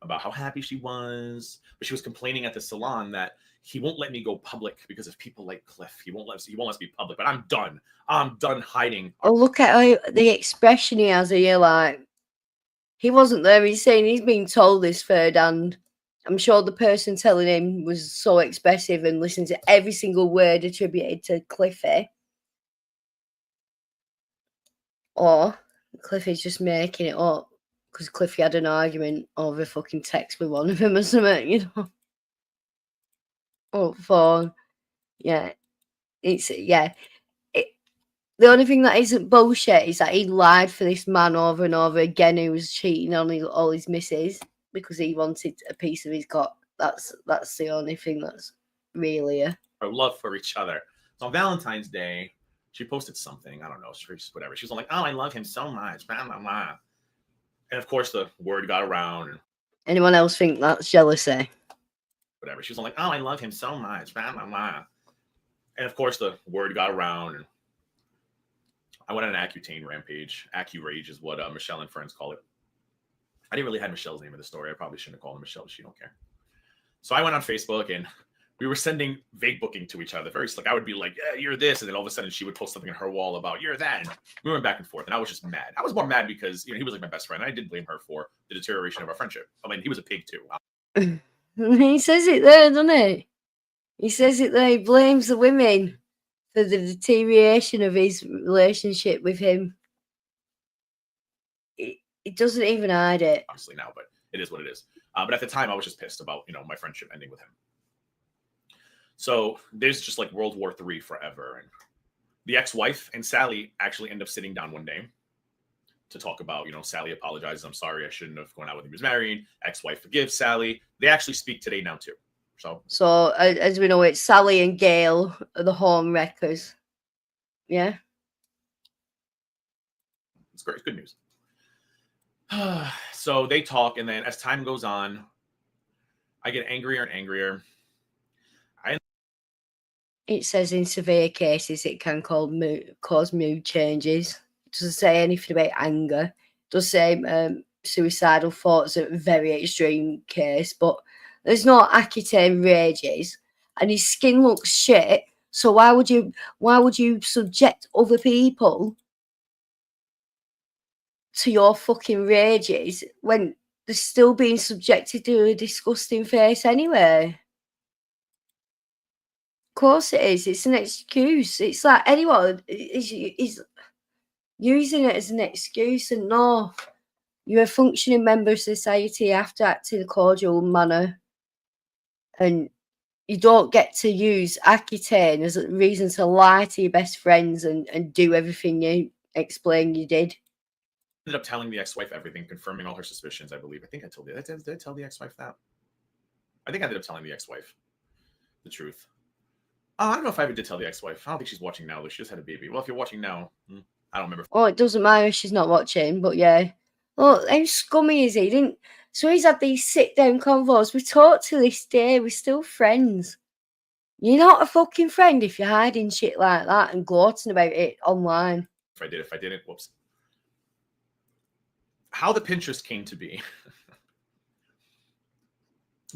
about how happy she was. But she was complaining at the salon that he won't let me go public because of people like Cliff. He won't let us be public. But I'm done. I'm done hiding. Oh, look at the expression he has here. Like, he wasn't there. He's saying he's been told this third hand. I'm sure the person telling him was so expressive and listened to every single word attributed to Cliffy. Or Cliffy's just making it up because Cliffy had an argument over a fucking text with one of them or something, Oh, phone. Yeah. The only thing that isn't bullshit is that he lied for this man over and over again who was cheating on all his misses because he wanted a piece of his cock. That's the only thing that's really our love for each other. So on Valentine's Day, she posted something. I don't know, whatever. She was like, oh, I love him so much. Blah, blah, blah. And of course, the word got around. Anyone else think that's jealousy? Whatever. She was like, oh, I love him so much. Blah, blah, blah. And of course, the word got around. And I went on an Accutane rampage. Accurage is what Michelle and friends call it. I didn't really have Michelle's name in the story. I probably shouldn't have called her Michelle, but she don't care. So I went on Facebook and we were sending vague booking to each other. Very slick. I would be like, yeah, you're this. And then all of a sudden she would post something on her wall about you're that. And we went back and forth. And I was just mad. I was more mad because, you know, he was like my best friend. I did blame her for the deterioration of our friendship. I mean, he was a pig too. He says it there, doesn't he? He says it there. He blames the women for the deterioration of his relationship with him. It doesn't even hide it. Obviously now, but it is what it is. But at the time, I was just pissed about, you know, my friendship ending with him. So there's just like World War III forever. And the ex-wife and Sally actually end up sitting down one day to talk about, you know, Sally apologizes. I'm sorry, I shouldn't have gone out with him. He was married. Ex-wife forgives Sally. They actually speak today now too. So as we know, it's Sally and Gail are the home wreckers. Yeah. It's great. It's good news. So they talk, and then as time goes on, I get angrier and angrier. It says in severe cases it can cause mood changes. It doesn't say anything about anger. It does say suicidal thoughts are a very extreme case, but there's no Accutane rages, and his skin looks shit. So why would you subject other people to your fucking rages when they're still being subjected to a disgusting face anyway? Of course it is. It's an excuse. It's like anyone is using it as an excuse, and no, you're a functioning member of society. You have to act in a cordial manner, and you don't get to use Accutane as a reason to lie to your best friends and do everything you explain you did. Ended up telling the ex-wife everything, confirming all her suspicions, I believe. I think I told you. Did I tell the ex-wife that? I think I ended up telling the ex-wife the truth. I don't know if I ever did tell the ex-wife. I don't think she's watching now, though. She just had a baby. Well, if you're watching now, I don't remember. Oh, it doesn't matter if she's not watching, but yeah. Oh, how scummy is he? So he's had these sit-down convos. We talk to this day. We're still friends. You're not a fucking friend if you're hiding shit like that and gloating about it online. If I didn't, whoops. How the Pinterest came to be.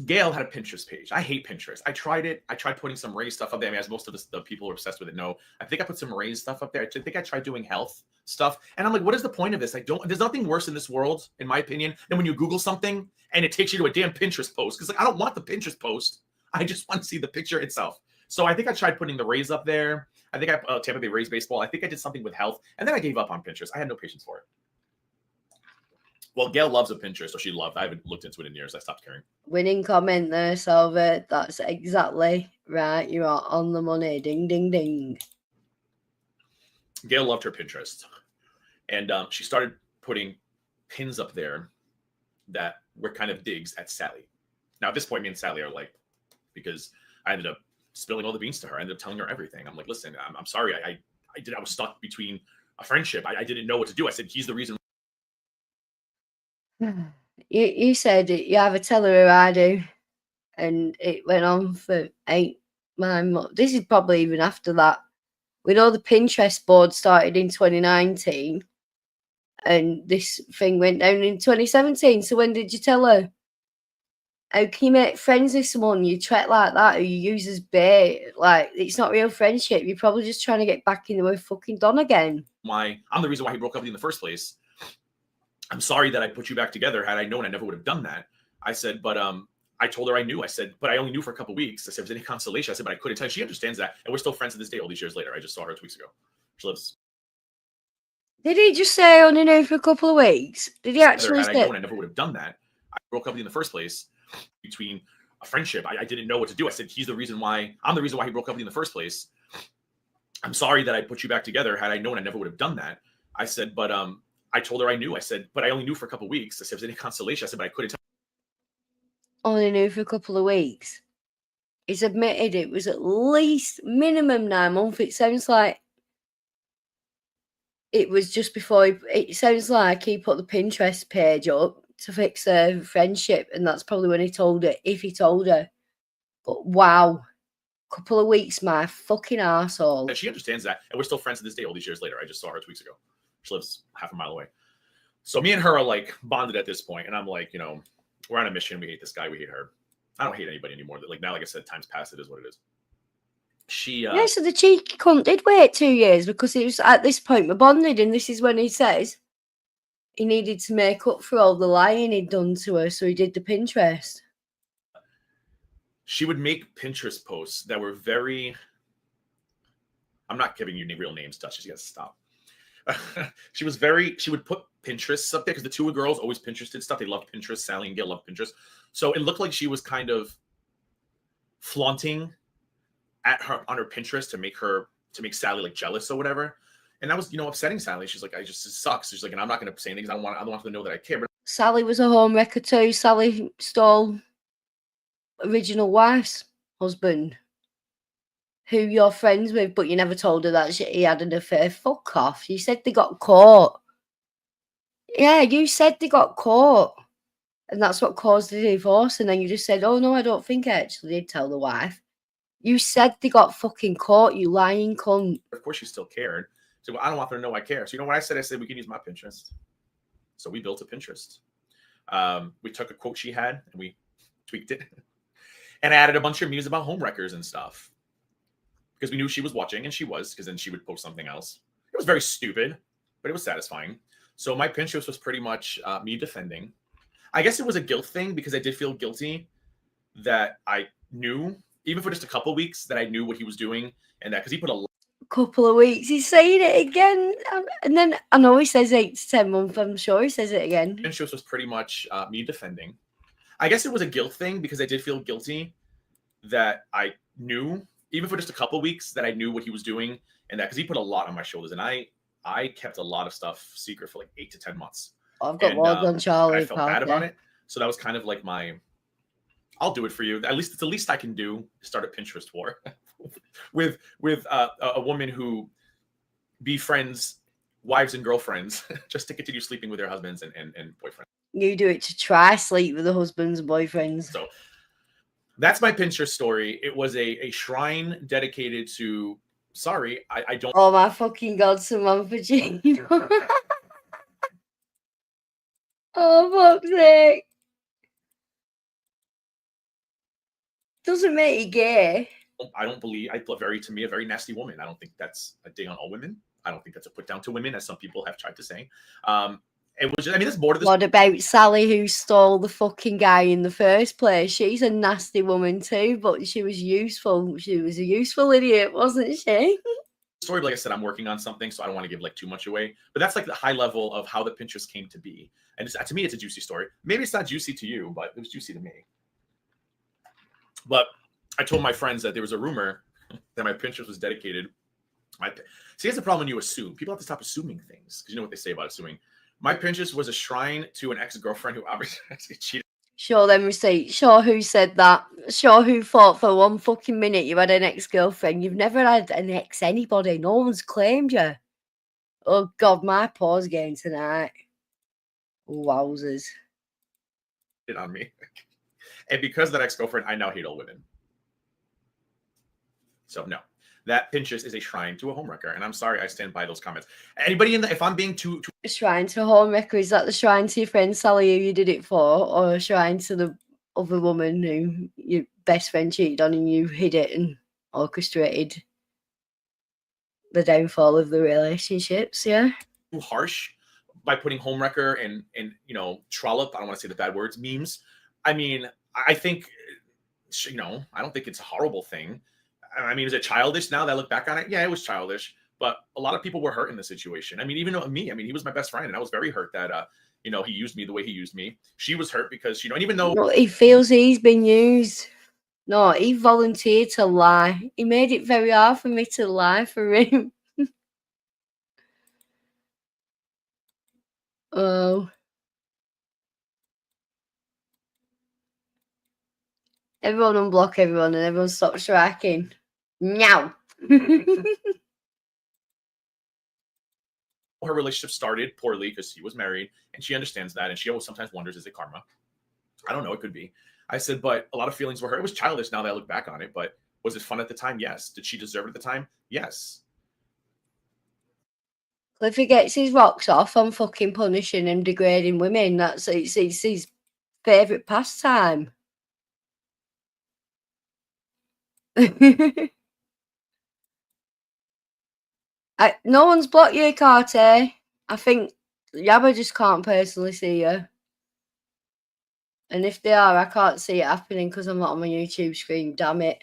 Gail had a Pinterest page. I hate Pinterest. I tried it. I tried putting some raised stuff up there. I mean, as most of the people who are obsessed with it know, I think I put some raised stuff up there. I think I tried doing health stuff. And I'm like, what is the point of this? There's nothing worse in this world, in my opinion, than when you Google something and it takes you to a damn Pinterest post. Because like, I don't want the Pinterest post. I just want to see the picture itself. So I think I tried putting the raise up there. I think I Tampa Bay Rays baseball. I think I did something with health. And then I gave up on Pinterest. I had no patience for it. Well, Gail loves a Pinterest, so she loved. I haven't looked into it in years. I stopped caring. Winning comment there, Salva. That's exactly right. You are on the money. Ding, ding, ding. Gail loved her Pinterest. And she started putting pins up there that were kind of digs at Sally. Now, at this point, me and Sally are like, because I ended up spilling all the beans to her. I ended up telling her everything. I'm like, listen, I'm sorry. I was stuck between a friendship. I didn't know what to do. I said, he's the reason. You said you either tell her or I do, and it went on for 9 months. This is probably even after that. We know the Pinterest board started in 2019, and this thing went down in 2017. So when did you tell her? How can you make friends with someone you treat like that, who you use as bait? Like, it's not real friendship. You're probably just trying to get back in the way fucking Don again. I'm the reason why he broke up with you in the first place. I'm sorry that I put you back together. Had I known, I never would have done that. I said, but I told her I knew. I said, but I only knew for a couple of weeks. I said, if there's any consolation, I said, but I couldn't tell you. She understands that. And we're still friends to this day, all these years later. I just saw her 2 weeks ago. She lives. Did he just say I only knew for a couple of weeks? Did he actually say? Had I known, I never would have done that. I broke up with you in the first place between a friendship. I didn't know what to do. I said, I'm the reason why he broke up with you in the first place. I'm sorry that I put you back together. Had I known, I never would have done that. I said, but I told her I knew. I said, but I only knew for a couple of weeks. I said, if there's any consolation, I said, but I couldn't tell. Only knew for a couple of weeks. He's admitted it was at least minimum 9 months. It sounds like it was just before it sounds like he put the Pinterest page up to fix their friendship, and that's probably when he told her, if he told her. But wow, couple of weeks, my fucking arsehole. And she understands that, and we're still friends to this day, all these years later. I just saw her 2 weeks ago. She lives half a mile away. So me and her are like bonded at this point, and I'm like, you know, we're on a mission. We hate this guy. We hate her. I don't hate anybody anymore. Like now, like I said, time's passed. It is what it is. She Yeah, so the cheeky cunt did wait 2 years because it was at this point we bonded, and this is when he says he needed to make up for all the lying he'd done to her, so he did the Pinterest. she would make Pinterest posts that were very. I'm not giving you any real names, Dutch. You gotta stop. She would put Pinterest up there because the two girls always Pinterested stuff. They love Pinterest. Sally and Gail love Pinterest. So it looked like she was kind of flaunting at her on her Pinterest to make Sally like jealous or whatever. And that was, you know, upsetting Sally. She's like, it sucks. She's like, and I'm not gonna say anything. I don't want them to know that I care. But Sally was a home wrecker too. Sally stole original wife's husband, who you're friends with, but you never told her that he had an affair. Fuck off. You said they got caught. Yeah, you said they got caught. And that's what caused the divorce. And then you just said, oh, no, I don't think I actually did tell the wife. You said they got fucking caught, you lying cunt. of course, she still cared. So well, I don't want her to know I care. So you know what I said? I said we can use my Pinterest. So we built a Pinterest. We took a quote she had and we tweaked it and added a bunch of memes about home wreckers and stuff because we knew she was watching, and she was, because then she would post something else. It was very stupid, but it was satisfying. So my Pinterest was pretty much me defending. I guess it was a guilt thing because I did feel guilty that I knew, even for just a couple of weeks, that I knew what he was doing, and that because he put a couple of weeks, he's saying it again, and then I know he says 8 to 10 months. I'm sure he says it again. Pinterest was pretty much me defending. I guess it was a guilt thing because I did feel guilty that I knew, even for just a couple of weeks, that I knew what he was doing, and that because he put a lot on my shoulders, and I kept a lot of stuff secret for like 8 to 10 months. I've got more than Charlie. I felt bad about it, so that was kind of like my. I'll do it for you. At least it's the least I can do. Start a Pinterest war with a woman who befriends wives and girlfriends just to continue sleeping with their husbands and boyfriends. You do it to try sleep with the husbands and boyfriends. So that's my Pinterest story. It was a shrine dedicated to. Sorry, I don't. Oh my fucking god! Someone for Gino. Oh fuck's sake! Doesn't make you gay. I don't believe to me a very nasty woman. I don't think that's a dig on all women. I don't think that's a put down to women, as some people have tried to say. It was just, I mean, it's more to this. What about Sally, who stole the fucking guy in the first place? She's a nasty woman too, but she was useful. She was a useful idiot, wasn't she? Story, like I said, I'm working on something, so I don't want to give like too much away. But that's like the high level of how the Pinterest came to be. And to me, it's a juicy story. Maybe it's not juicy to you, but it was juicy to me. But I told my friends that there was a rumor that my Pinterest was dedicated. See, that's the problem when you assume. People have to stop assuming things because you know what they say about assuming. My Pinterest was a shrine to an ex-girlfriend who obviously cheated. Show them receipts. Show who said that. Show who thought for 1 fucking minute you had an ex-girlfriend. You've never had an ex anybody. No one's claimed you. Oh God, my pause game tonight. Wowzers. It on me. And because of that ex-girlfriend, I now hate all women. So no, that Pinterest is a shrine to a homewrecker, and I'm sorry, I stand by those comments. Anybody if I'm being too a shrine to a homewrecker, is that the shrine to your friend Sally who you did it for, or a shrine to the other woman who your best friend cheated on and you hid it and orchestrated the downfall of the relationships? Yeah, too harsh by putting homewrecker and you know trollop. I don't want to say the bad words, memes. I mean, I think I don't think it's a horrible thing. I mean, is it childish now that I look back on it? Yeah, it was childish, but a lot of people were hurt in the situation. I mean, even me. I mean, he was my best friend, and I was very hurt that he used me the way he used me. She was hurt because and even though he feels he's been used. No, he volunteered to lie. He made it very hard for me to lie for him. Oh. Everyone unblock everyone and everyone stop striking. Meow. her relationship started poorly because he was married, and she understands that, and she always sometimes wonders, is it karma? I don't know, it could be. I said, but a lot of feelings were hurt. It was childish now that I look back on it, but was it fun at the time? Yes. Did she deserve it at the time? Yes. Cliffy gets his rocks off on fucking punishing and degrading women. It's his favourite pastime. No one's blocked you, Carter. I think Yabba just can't personally see you. And if they are, I can't see it happening because I'm not on my YouTube screen. Damn it.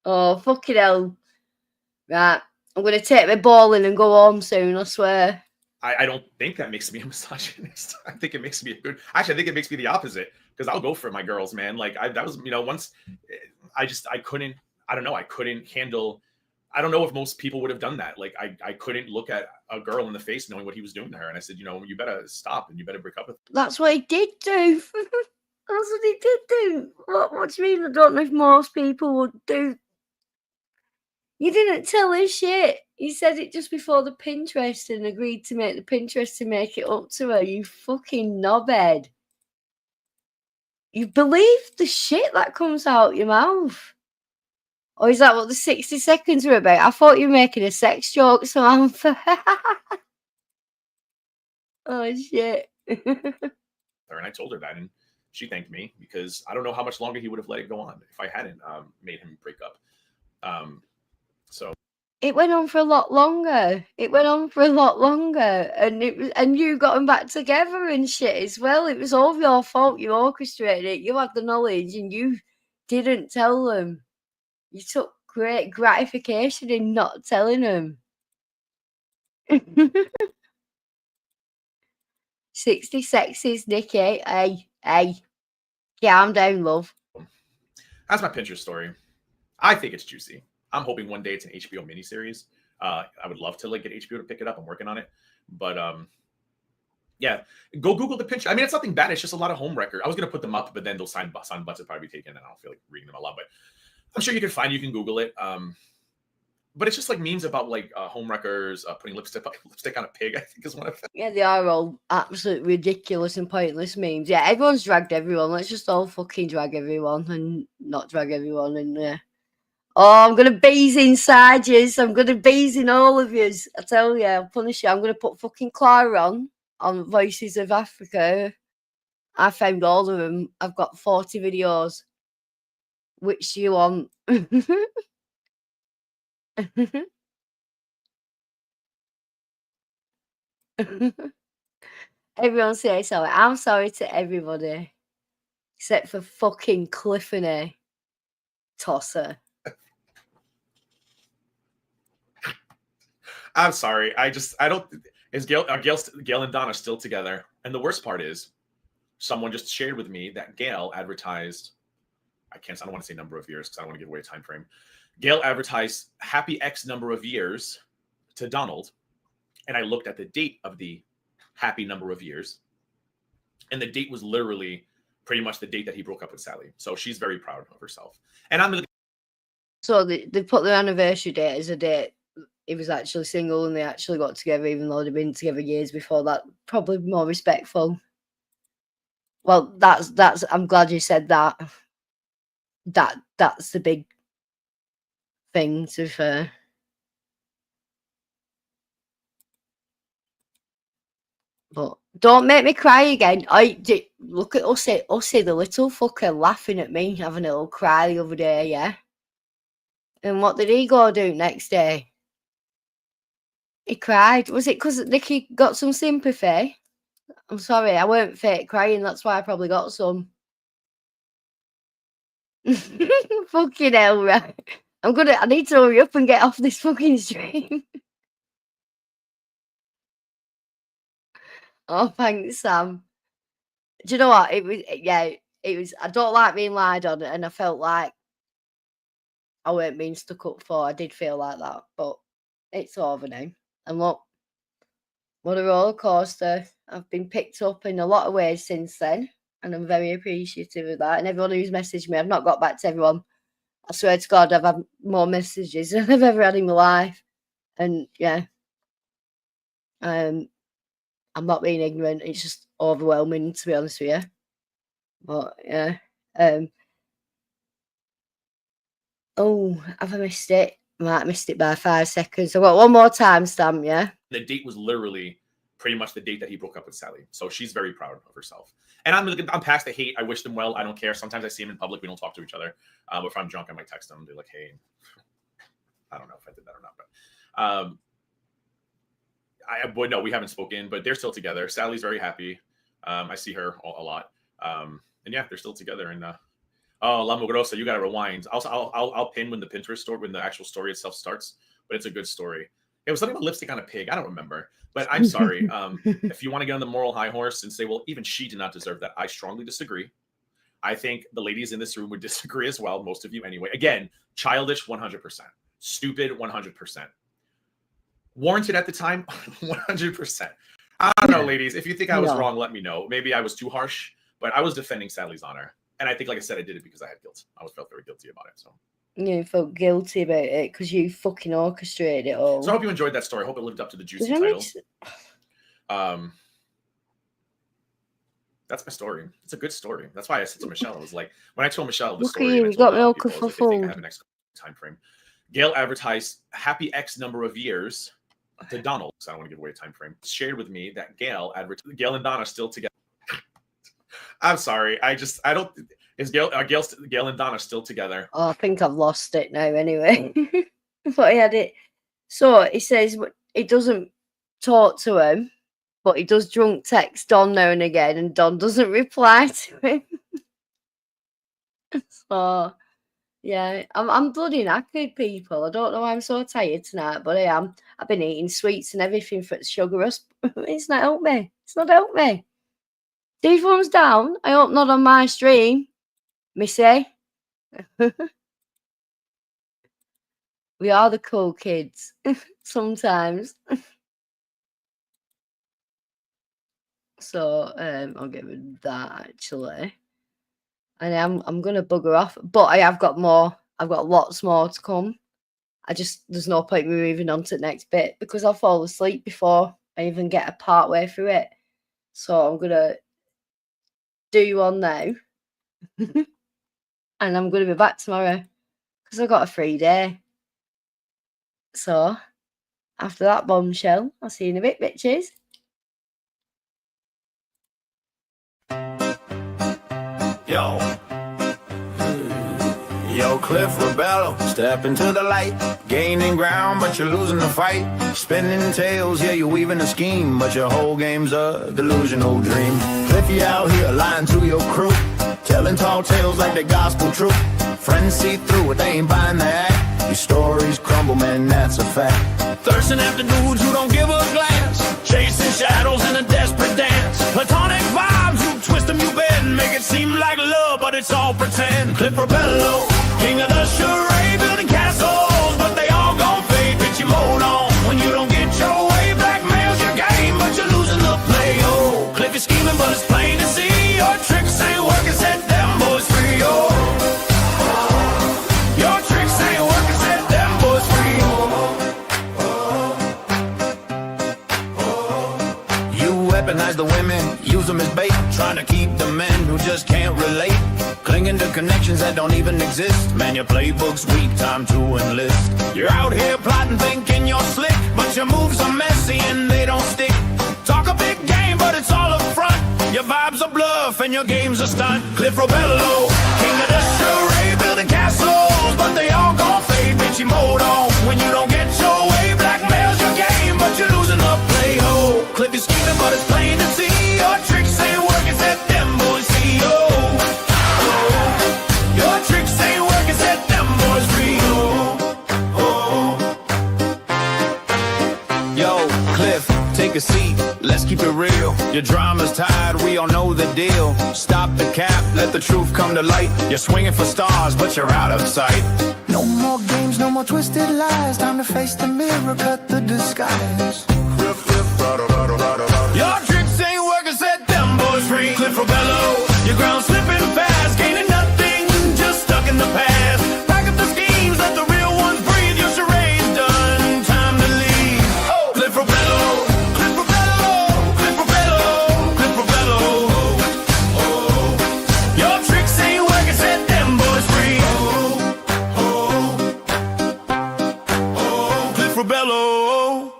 Oh, fucking hell. Right. I'm going to take my ball in and go home soon, I swear. I don't think that makes me a misogynist. I think it makes me a good. Actually, I think it makes me the opposite because I'll go for my girls, man. Like that was, once I couldn't. I don't know. I couldn't handle. I don't know if most people would have done that. Like I couldn't look at a girl in the face knowing what he was doing to her, and I said, you better stop and you better break up with. That's what he did do. That's what he did do. What do you mean? I don't know if most people would do. You didn't tell him shit. He said it just before the Pinterest and agreed to make the Pinterest to make it up to her. You fucking knobhead. You believe the shit that comes out your mouth. Or is that what the 60 seconds were about? I thought you were making a sex joke, Samantha. Oh, shit. And I told her that, and she thanked me because I don't know how much longer he would have let it go on if I hadn't made him break up. So it went on for a lot longer. And you got them back together and shit as well. It was all your fault. You orchestrated it. You had the knowledge and you didn't tell them. You took great gratification in not telling them. 60 sexes, Nikki. Hey. Calm down, love. That's my Pinterest story. I think it's juicy. I'm hoping one day it's an HBO miniseries. I would love to get HBO to pick it up. I'm working on it. But yeah, go Google the Pinterest. I mean, it's nothing bad. It's just a lot of home record. I was going to put them up, but then those signed butts would probably be taken, and I don't feel like reading them a lot. But I'm sure you can find. You can Google it. But it's just memes about home wreckers putting lipstick on a pig, I think is one of them. Yeah, they are all absolutely ridiculous and pointless memes. Yeah, everyone's dragged everyone. Let's just all fucking drag everyone and not drag everyone. And oh, I'm going to bees inside yous. I'm going to bees in all of yous. I tell you, I'll punish you. I'm going to put fucking Clara on Voices of Africa. I found all of them. I've got 40 videos. Which do you want? Everyone say sorry. I'm sorry to everybody. Except for fucking Cliffanny Tosser. I'm sorry. I don't. Is Gail and Donna still together? And the worst part is, someone just shared with me that Gail advertised. I don't want to say number of years because I don't want to give away a time frame. Gail advertised happy X number of years to Donald, and I looked at the date of the happy number of years, and the date was literally pretty much the date that he broke up with Sally. So she's very proud of herself. And I'm. So they put their anniversary date as a date. He was actually single and they actually got together, even though they'd been together years before that. Probably more respectful. Well, that's. I'm glad you said that. That's the big thing, to be fair. But don't make me cry again. Look at Ussy, the little fucker, laughing at me, having a little cry the other day, yeah? And what did he go do next day? He cried. Was it because Nikki got some sympathy? I'm sorry, I weren't fake crying. That's why I probably got some. Fucking hell, right? I need to hurry up and get off this fucking stream. Oh, thanks, Sam. Do you know what? It was, I don't like being lied on, and I felt like I weren't being stuck up for. I did feel like that, but it's over now. And look, what a roller coaster. I've been picked up in a lot of ways since then, and I'm very appreciative of that. And everyone who's messaged me, I've not got back to everyone. I swear to God, I've had more messages than I've ever had in my life. And yeah, I'm not being ignorant. It's just overwhelming, to be honest with you. But yeah. Oh, have I missed it? Might have missed it by 5 seconds. I've got one more time stamp, yeah? The date was literally pretty much the date that he broke up with Sally. So she's very proud of herself. And I'm past the hate. I wish them well. I don't care. Sometimes I see him in public. We don't talk to each other. If I'm drunk, I might text them. They're like, hey, I don't know if I did that or not. But no, we haven't spoken, but they're still together. Sally's very happy. I see her a lot. And yeah, they're still together. And oh, La Mugrosa, you got to rewind. I'll pin when the Pinterest story, when the actual story itself starts, but it's a good story. It was something about lipstick on a pig. I don't remember, but I'm sorry. If you want to get on the moral high horse and say, well, even she did not deserve that, I strongly disagree. I think the ladies in this room would disagree as well. Most of you anyway. Again, childish 100%. Stupid 100%. Warranted at the time 100%. I don't know, ladies. If you think I was wrong, let me know. Maybe I was too harsh, but I was defending Sally's honor. And I think, like I said, I did it because I had guilt. I felt very guilty about it. So you felt guilty about it because you fucking orchestrated it all. So I hope you enjoyed that story. I hope it lived up to the juicy title. That's my story. It's a good story. That's why I said to Michelle, I was like, when I told Michelle the story, you got milk for full. I have an next time frame. Gail advertised happy X number of years to Donald. So I don't want to give away a time frame. Shared with me that Gail and Donna are still together. I'm sorry. Is Gail and Donna still together? Oh, I think I've lost it now anyway. But he had it. So he says he doesn't talk to him, but he does drunk text Don now and again, and Don doesn't reply to him. So yeah, I'm bloody knackered, people. I don't know why I'm so tired tonight, but I am. I've been eating sweets and everything for sugar. It's not helped me. It's not helped me. 2 thumbs down. I hope not on my stream, Missy. We are the cool kids sometimes. So I'll get rid of that actually. And I'm gonna bugger off. But I have got more. I've got lots more to come. There's no point me moving on to the next bit because I'll fall asleep before I even get a part way through it. So I'm gonna do one now. And I'm gonna be back tomorrow because I've got a free day. So after that bombshell, I'll see you in a bit, bitches. Yo, Cliff Rebello, step into the light, gaining ground, but you're losing the fight. Spinning tails, yeah, you're weaving a scheme, but your whole game's a delusional dream. Cliff, you out here lying to your crew, telling tall tales like the gospel truth. Friends see through it, they ain't buying the act. Your stories crumble, man, that's a fact. Thirsting after dudes who don't give a glance, chasing shadows in a desperate dance. Platonic vibes, you twist them, you bend, make it seem like love, but it's all pretend. Cliff Rebello, king of the charade, building castles, but they all gon' fade. Bitch, you mold on when you don't get your way. Blackmail's your game, but you're losing the play. Oh, Cliff is scheming, but it's plain to see your tricks ain't working. Set them boys free. Oh, your tricks ain't working. Set them boys free. You weaponize the women, use them as bait, trying to keep the men who just can't relate. Clinging to connections that don't even exist. Man, your playbook's weak, time to enlist. You're out here plotting, thinking you're slick, but your moves are messy and they don't stick. Talk a big game, but it's all up front. Your vibes are bluff and your game's a stunt. Cliff Rebello, king of the charade, building castles, but they all gon' fade. Bitch, you mold on when you don't get your way. Blackmail's your game, but you're losing the play. Oh, Cliff is scheming, but it's plain to see your tricks ain't working. Set them boys free. Oh, your tricks ain't working. Set them boys free. Yo, Cliff, take a seat. Let's keep it real. Your drama's tired, we all know the deal. Stop the cap, let the truth come to light. You're swinging for stars, but you're out of sight. No more games, no more twisted lies. Time to face the mirror, cut the disguise. Your tricks ain't working, set them boys free. Cliff Rebello, your ground slipping fast, gaining nothing, just stuck in the past. Pack up the schemes, let the real ones breathe. Your charade's done, time to leave. Oh, Cliff Rebello, Cliff Rebello, Cliff Rebello, Cliff Rebello. Oh, your tricks ain't working, set them boys free. for bellow.